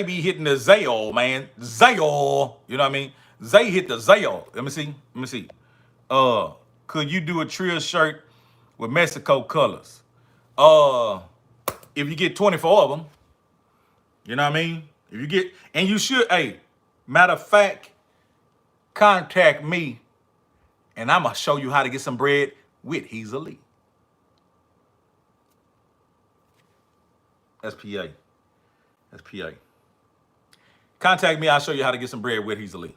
be hitting the Zale, man. Zale. You know what I mean? Zay hit the Zale. Let me see. Could you do a Trill shirt with Mexico colors? If you get 24 of them, You know what I mean? If you get, and you should, hey, matter of fact, contact me and I'm going to show you how to get some bread with Hezeleo. That's PA. That's PA. Contact me. I'll show you how to get some bread with Hezeleo.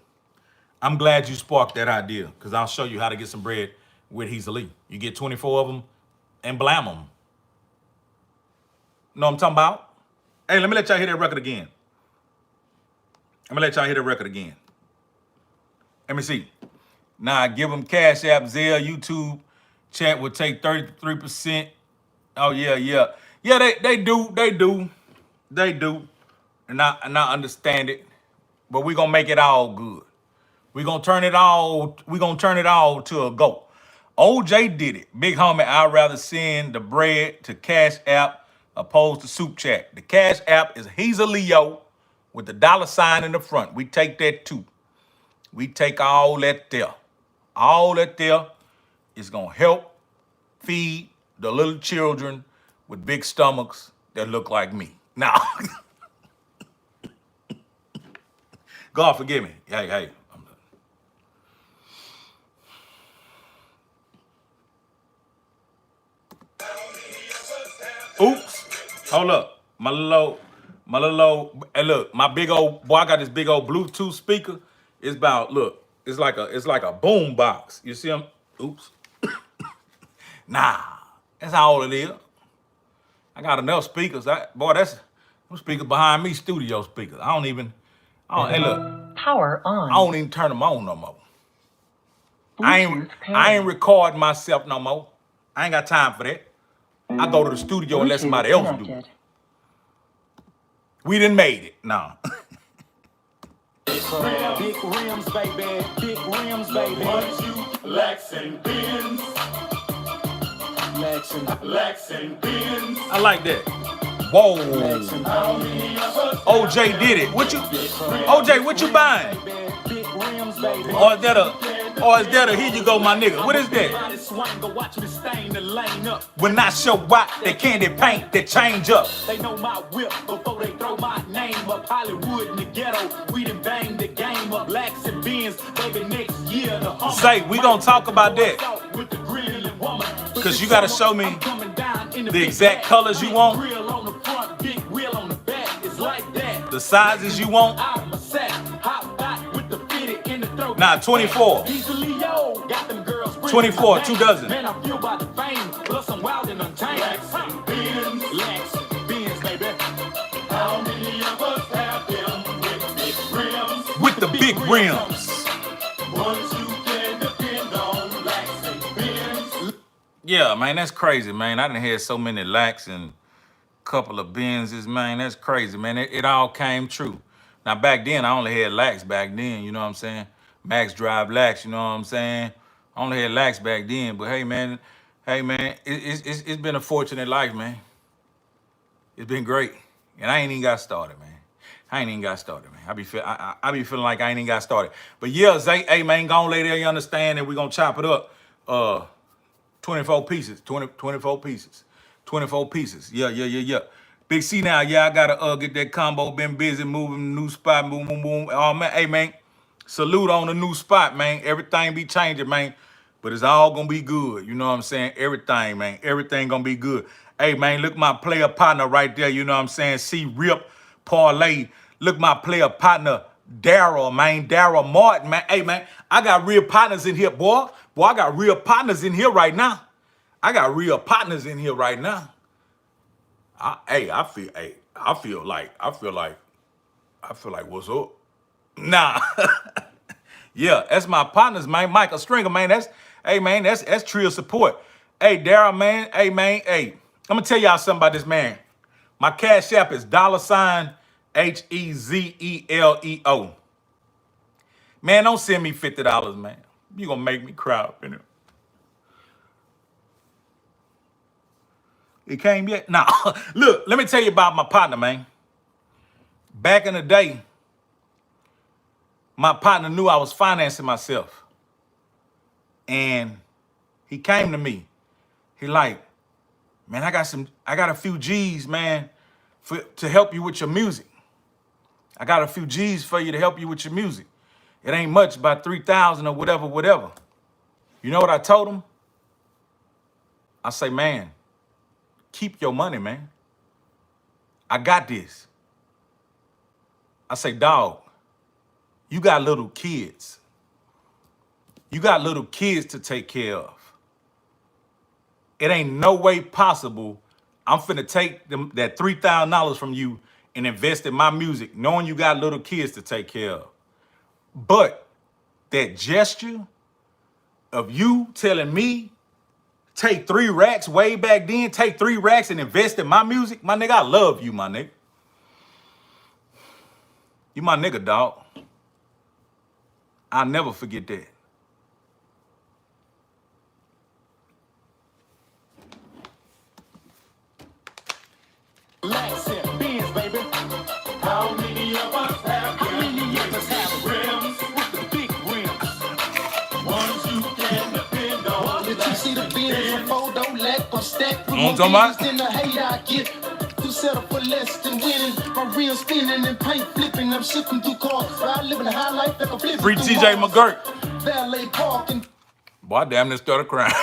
I'm glad you sparked that idea because I'll show you how to get some bread with Hezeleo. You get 24 of them and blam them. Know what I'm talking about? Hey, let me let y'all hear that record again. Let me see. Now, give them Cash App, Zelle, YouTube. Chat will take 33%. Oh, yeah. Yeah, they do. And I understand it. But we're going to make it all good. We're going to turn it all to a go. OJ did it. Big homie, I'd rather send the bread to Cash App opposed to Soup Chat. The Cash App is Hezeleo with the $ in the front. We take that too. We take all that there. All that there is going to help feed the little children with big stomachs that look like me. Now, God forgive me. Hey. Oops. Hold up. My little, hey look, my big old boy, I got this big old Bluetooth speaker. It's about, look, it's like a boom box. You see him? Oops. Nah, that's how old it is. I got enough speakers. That's them speakers behind me, studio speakers. Hey look, Power on. I don't even turn them on no more. I ain't recording myself no more. I ain't got time for that. I go to the studio and let somebody else do it. We done made it. No. Big rims, baby. Big rims, baby. Lexing bins. Lexing bins. I like that. Whoa. OJ did it. OJ, what you buying? Or is that a here you go, my nigga? What is that? When I show up, they candy paint, they change up. They know my whip before they throw my name up. Hollywood in the ghetto, we done bang the game up. Blacks and beans, baby, next year. Say, we gonna talk about that. Because you gotta show me the exact colors you want. The sizes you want. Nah, 24. 24, 2 dozen. Man, I feel about the fame, plus I'm wild and untamed. Lex, beans, baby. How many of us have them with big rims? With the big rims. Ones you can depend on, Lex and Benz. Yeah, man, that's crazy, man. I done had so many Lacs and couple of Benzes, man. That's crazy, man. It all came true. Now, back then, I only had Lacs back then, you know what I'm saying? Max Drive Lacs, you know what I'm saying? I only had Lacs back then, but hey, man, it's been a fortunate life, man. It's been great. And I ain't even got started, man. I be feeling like I ain't even got started. But yeah, Zay, hey, man, go on lay there, you understand, and we gonna chop it up. 24 pieces, 24 pieces. 24 pieces. Yeah. Big C now, yeah, I gotta get that combo. Been busy moving new spot, boom. Oh man, hey man, salute on the new spot, man. Everything be changing, man. But it's all gonna be good. You know what I'm saying? Everything, man. Everything gonna be good. Hey man, look my player partner right there. You know what I'm saying? See Rip Parlay. Look my player partner, Daryl, man. Daryl Martin, man. Hey man, I got real partners in here, boy. Boy, I got real partners in here right now. I feel like what's up? Nah. Yeah, that's my partners, man. Michael Stringer, man. That's Trill support. Hey, Daryl, man. Hey. I'm gonna tell y'all something about this man. My Cash App is $Hezeleo. Man, don't send me $50, man. You gonna make me cry up in it. It came yet? Nah. Look, let me tell you about my partner, man. Back in the day, my partner knew I was financing myself. And he came to me. He man, I got a few G's, man, to help you with your music. I got a few G's for you to help you with your music. It ain't much, about 3,000 or whatever, whatever. You know what I told him? I say, man, keep your money, man. I got this. I say, dog, you got little kids. You got little kids to take care of. It ain't no way possible I'm finna take that $3,000 from you and invest in my music, knowing you got little kids to take care of. But that gesture of you telling me, take 3 racks way back then, take 3 racks and invest in my music, my nigga, I love you, my nigga. You my nigga, dog. I'll never forget that. Lex and Benz, baby. How many of us have rims with the big rims? Ones you can depend on. Did you see the Benz from don't let them stack with You know what I'm more talking Benz than the hate I get? To settle for less than winning. My rims spinning and paint flipping. I'm shipping through cars. I live in a high life like I'm flipping Free through TJ bars. McGirt. Valet parking. Boy, I damn near started crying.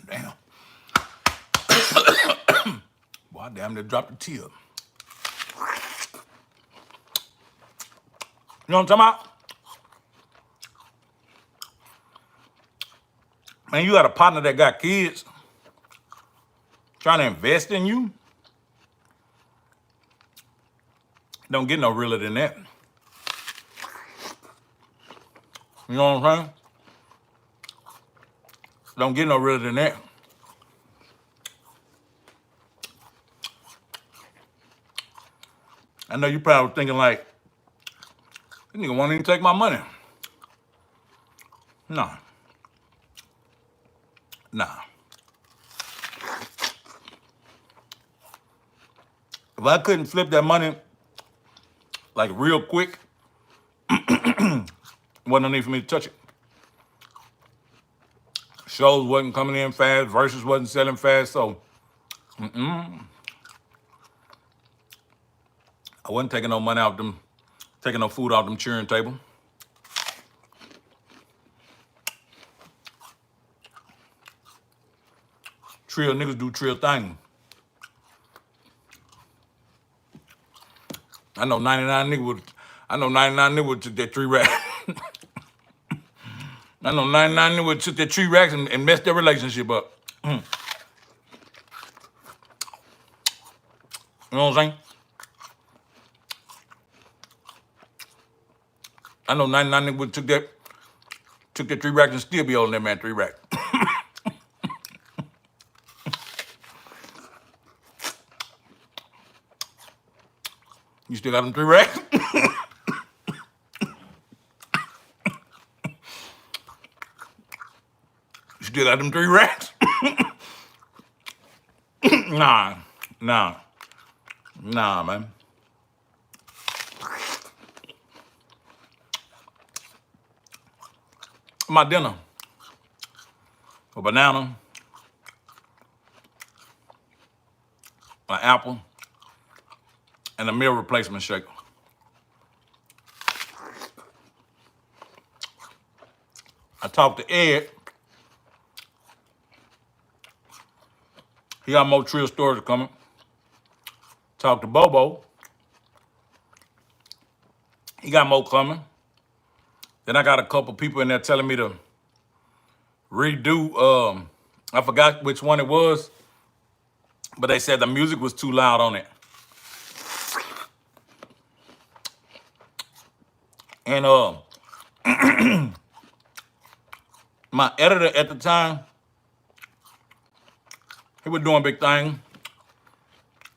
Damn. Boy, I damn near dropped a tear. You know what I'm talking about? Man, you got a partner that got kids trying to invest in you. Don't get no realer than that. You know what I'm saying? Don't get no realer than that. I know you probably thinking like, this nigga won't even take my money. Nah. Nah. If I couldn't flip that money like real quick, wasn't no need for me to touch it. Shows wasn't coming in fast, verses wasn't selling fast, so I wasn't taking no money out them, taking no food out them cheering table. Trill niggas do trill thing. I know 99 niggas would took that 3 racks. I know 99 niggas would took that 3 racks and messed their relationship up. You know what I'm saying? I know 99 niggas would took that 3 racks and still be holding that man 3 racks. You still got them 3 racks? You still got them 3 racks? Nah, man. My dinner, a banana, an apple, and a meal replacement shake. I talked to Ed. He got more Trill stories coming. Talked to Bobo. He got more coming. Then I got a couple people in there telling me to redo, I forgot which one it was, but they said the music was too loud on it. And my editor at the time, he was doing big thing,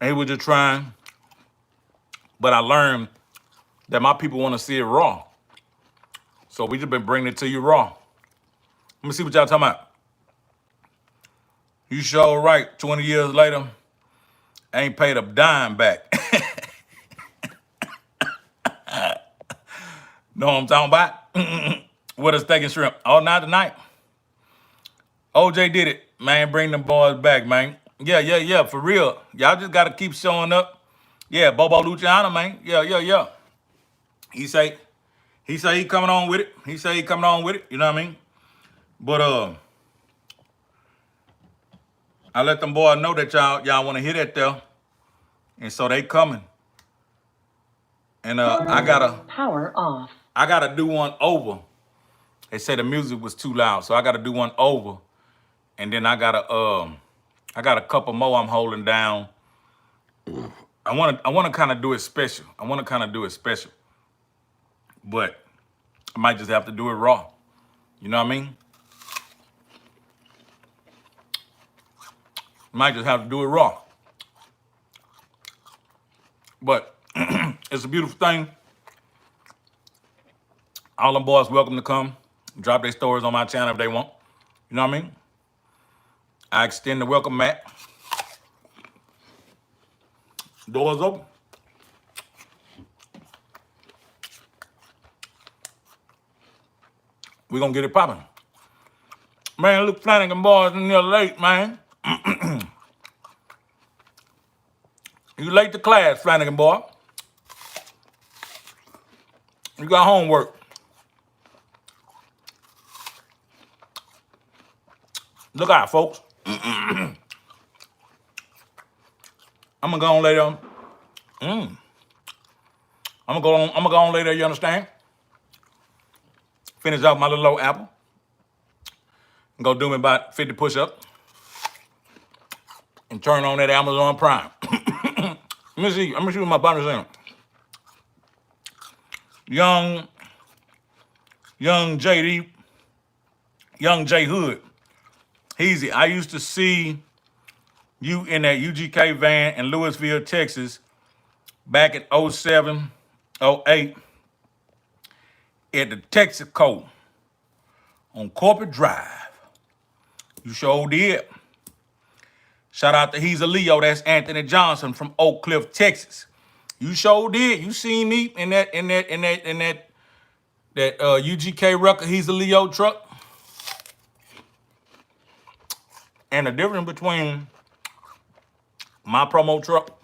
and he was just trying, but I learned that my people want to see it raw. So we just been bringing it to you raw. Let me see what y'all talking about. You sure right, 20 years later, ain't paid a dime back. Know what I'm talking about? With a steak and shrimp. All night tonight. OJ did it, man. Bring them boys back, man. Yeah, for real. Y'all just gotta keep showing up. Yeah, Bobo Luciano, man. Yeah. He say he coming on with it. He say he coming on with it. You know what I mean? But I let them boys know that y'all want to hear that there, and so they coming. And Power off. I gotta do one over. They say the music was too loud, so I gotta do one over, and then I got a couple more I'm holding down. I wanna kind of do it special. But I might just have to do it raw. You know what I mean? Might just have to do it raw. But it's a beautiful thing. All them boys welcome to come drop their stories on my channel if they want. You know what I mean? I extend the welcome mat. Doors open. We're gonna get it popping. Man, look, Flanagan boys in there late, man. You late to class, Flanagan boy. You got homework. Look out, folks. I'm gonna go on later. I'm gonna go on later, you understand? Finish off my little old apple. Go do me about 50 push-ups. And turn on that Amazon Prime. Let me see what my partner's saying. Young JD, young J Hood. Easy. I used to see you in that UGK van in Louisville, Texas, back in 07, 08, at the Texaco on Corporate Drive. You sure did. Shout out to Hezeleo, that's Anthony Johnson from Oak Cliff, Texas. You sure did. You seen me in that UGK Rucker Hezeleo truck. And the difference between my promo truck,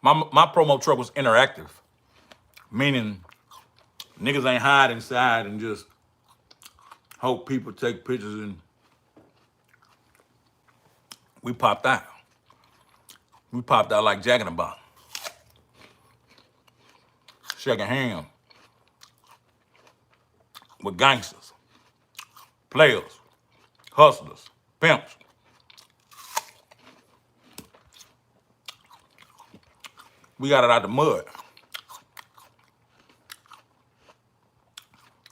my promo truck was interactive, meaning niggas ain't hide inside and just hope people take pictures, and we popped out. We popped out like Jack in the Box. Shaking hands with gangsters, players, hustlers, pimps. We got it out the mud.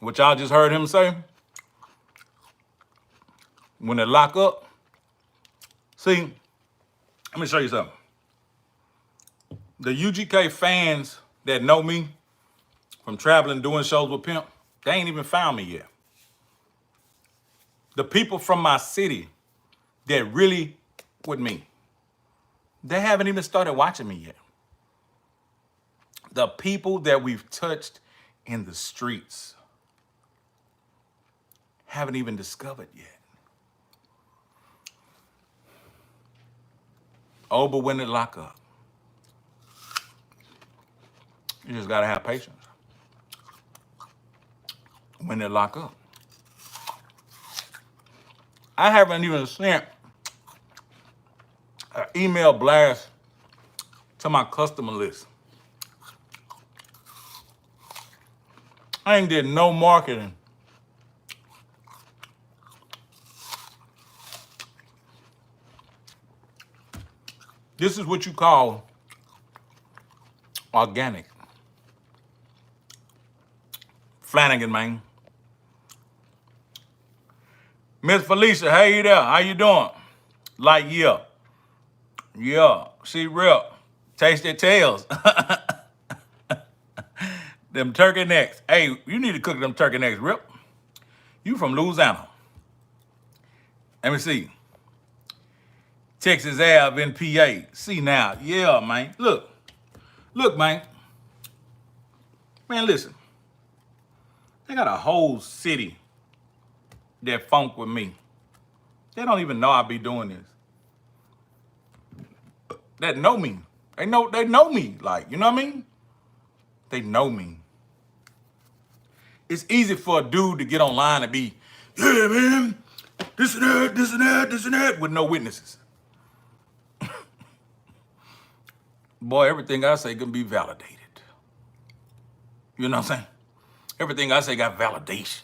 What y'all just heard him say, when they lock up, see, let me show you something. The UGK fans that know me from traveling, doing shows with Pimp, they ain't even found me yet. The people from my city that really with me, they haven't even started watching me yet. The people that we've touched in the streets haven't even discovered yet. Oh, but when they lock up, you just gotta have patience. When they lock up, I haven't even sent an email blast to my customer list. I ain't did no marketing. This is what you call organic. Flanagan, man. Miss Felicia, hey there, how you doing? Like, yeah. See, Rip, taste their tails. Them turkey necks. Hey, you need to cook them turkey necks, Rip. You from Louisiana. Let me see. Texas Ave in PA. See now, yeah, man. Look, man. Man, listen. They got a whole city that funk with me. They don't even know I be doing this. That know me. They know me. Like, you know what I mean? They know me. It's easy for a dude to get online and be, yeah, man, this and that, this and that, this and that, with no witnesses. Boy, everything I say can be validated. You know what I'm saying? Everything I say got validation.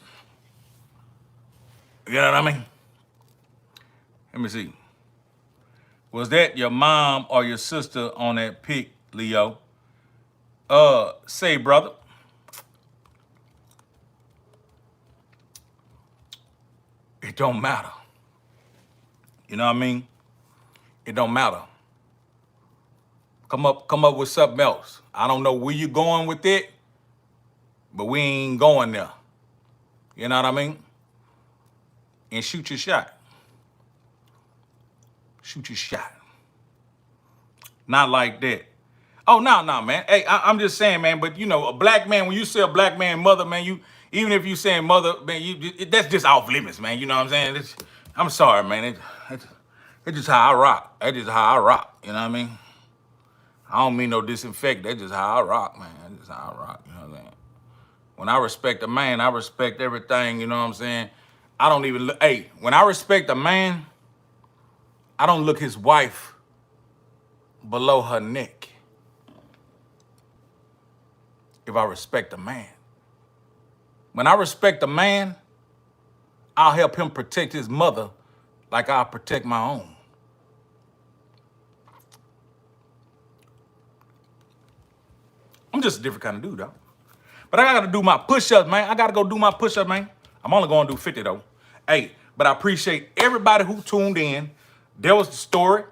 You know what I mean? Let me see. Was that your mom or your sister on that pic, Leo? Say, brother. It don't matter. You know what I mean? It don't matter. Come up with something else. I don't know where you're going with it, but we ain't going there. You know what I mean? And shoot your shot. Shoot your shot. Not like that. Oh, no, man. Hey, I'm just saying, man, but you know, a black man, when you say a black man mother, man, you, even if you saying mother, man, that's just off limits, man. You know what I'm saying? I'm sorry, man. It's just how I rock. That's just how I rock. You know what I mean? I don't mean no disinfect. That's just how I rock, man. That's just how I rock. You know what I'm saying? When I respect a man, I respect everything. You know what I'm saying? I don't even look. Hey, when I respect a man, I don't look his wife below her neck. If I respect a man. When I respect a man, I'll help him protect his mother like I'll protect my own. I'm just a different kind of dude, though. But I gotta do my push-ups, man. I gotta go do my push-up, man. I'm only gonna do 50, though. Hey, but I appreciate everybody who tuned in. There was the story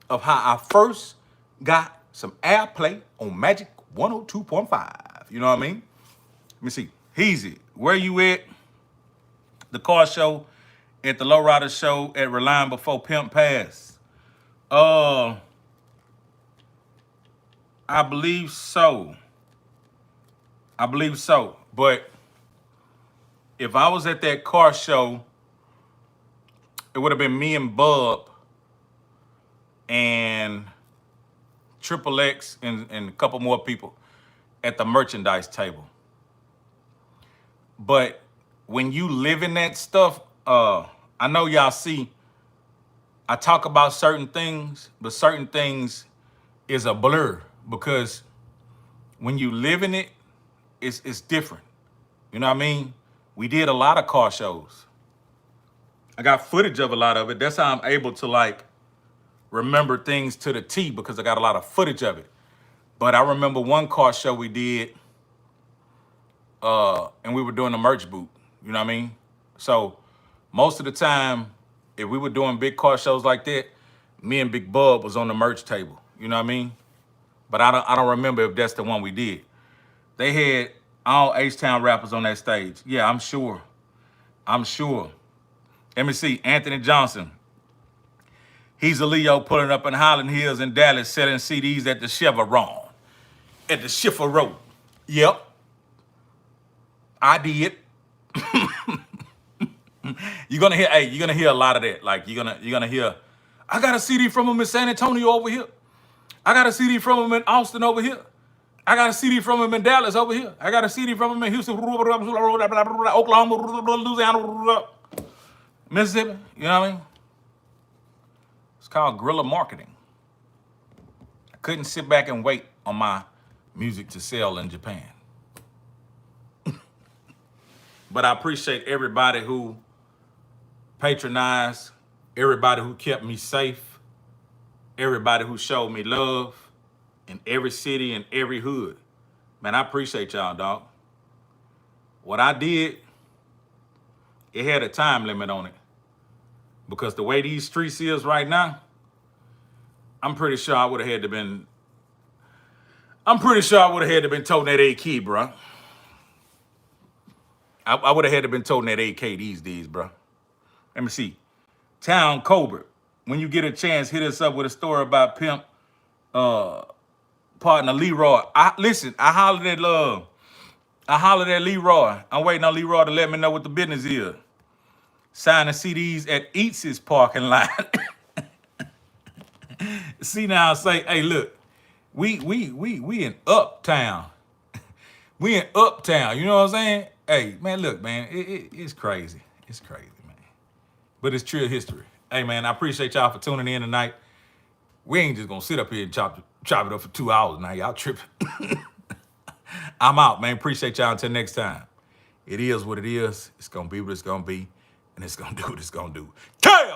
of how I first got some airplay on Magic 102.5. You know what I mean? Let me see. Heezy, where you at? The car show, at the Lowrider show, at Reliant before Pimp Pass. I believe so. But if I was at that car show, it would have been me and Bub and Triple X and a couple more people at the merchandise table. But when you live in that stuff, I know y'all see, I talk about certain things, but certain things is a blur because when you live in it, it's different. You know what I mean? We did a lot of car shows. I got footage of a lot of it. That's how I'm able to like remember things to the T because I got a lot of footage of it. But I remember one car show we did, and we were doing a merch boot. You know what I mean? So most of the time, if we were doing big car shows like that, me and Big Bub was on the merch table. You know what I mean? But I don't remember if that's the one we did. They had all H-Town rappers on that stage. Yeah, I'm sure. Let me see. Anthony Johnson. Hezeleo pulling up in Highland Hills in Dallas selling CDs at the Chevron. At the Chevron. Yep. I did. You're gonna hear a lot of that. Like you're gonna hear, I got a CD from him in San Antonio over here. I got a CD from him in Austin over here. I got a CD from him in Dallas over here. I got a CD from him in Houston, Oklahoma, Louisiana, Mississippi. You know what I mean? It's called guerrilla marketing. I couldn't sit back and wait on my music to sell in Japan. But I appreciate everybody who patronized, everybody who kept me safe, everybody who showed me love in every city and every hood. Man, I appreciate y'all, dog. What I did, it had a time limit on it. Because the way these streets is right now, I'm pretty sure I would have had to been toting that AK, bro. I would have had to been toting that AK these days, bro. Let me see. Town Cobra. When you get a chance, hit us up with a story about Pimp partner Leroy. I hollered at Leroy. I'm waiting on Leroy to let me know what the business is. signing CDs at Eats's parking lot. See now, say, hey, look, we in uptown. We in uptown. You know what I'm saying? Hey, man, look, man, it's crazy. It's crazy, man. But it's Trill history. Hey, man, I appreciate y'all for tuning in tonight. We ain't just gonna sit up here and chop it up for 2 hours now. Y'all tripping. I'm out, man. Appreciate y'all until next time. It is what it is. It's gonna be what it's gonna be. And it's gonna do what it's gonna do. Chaos!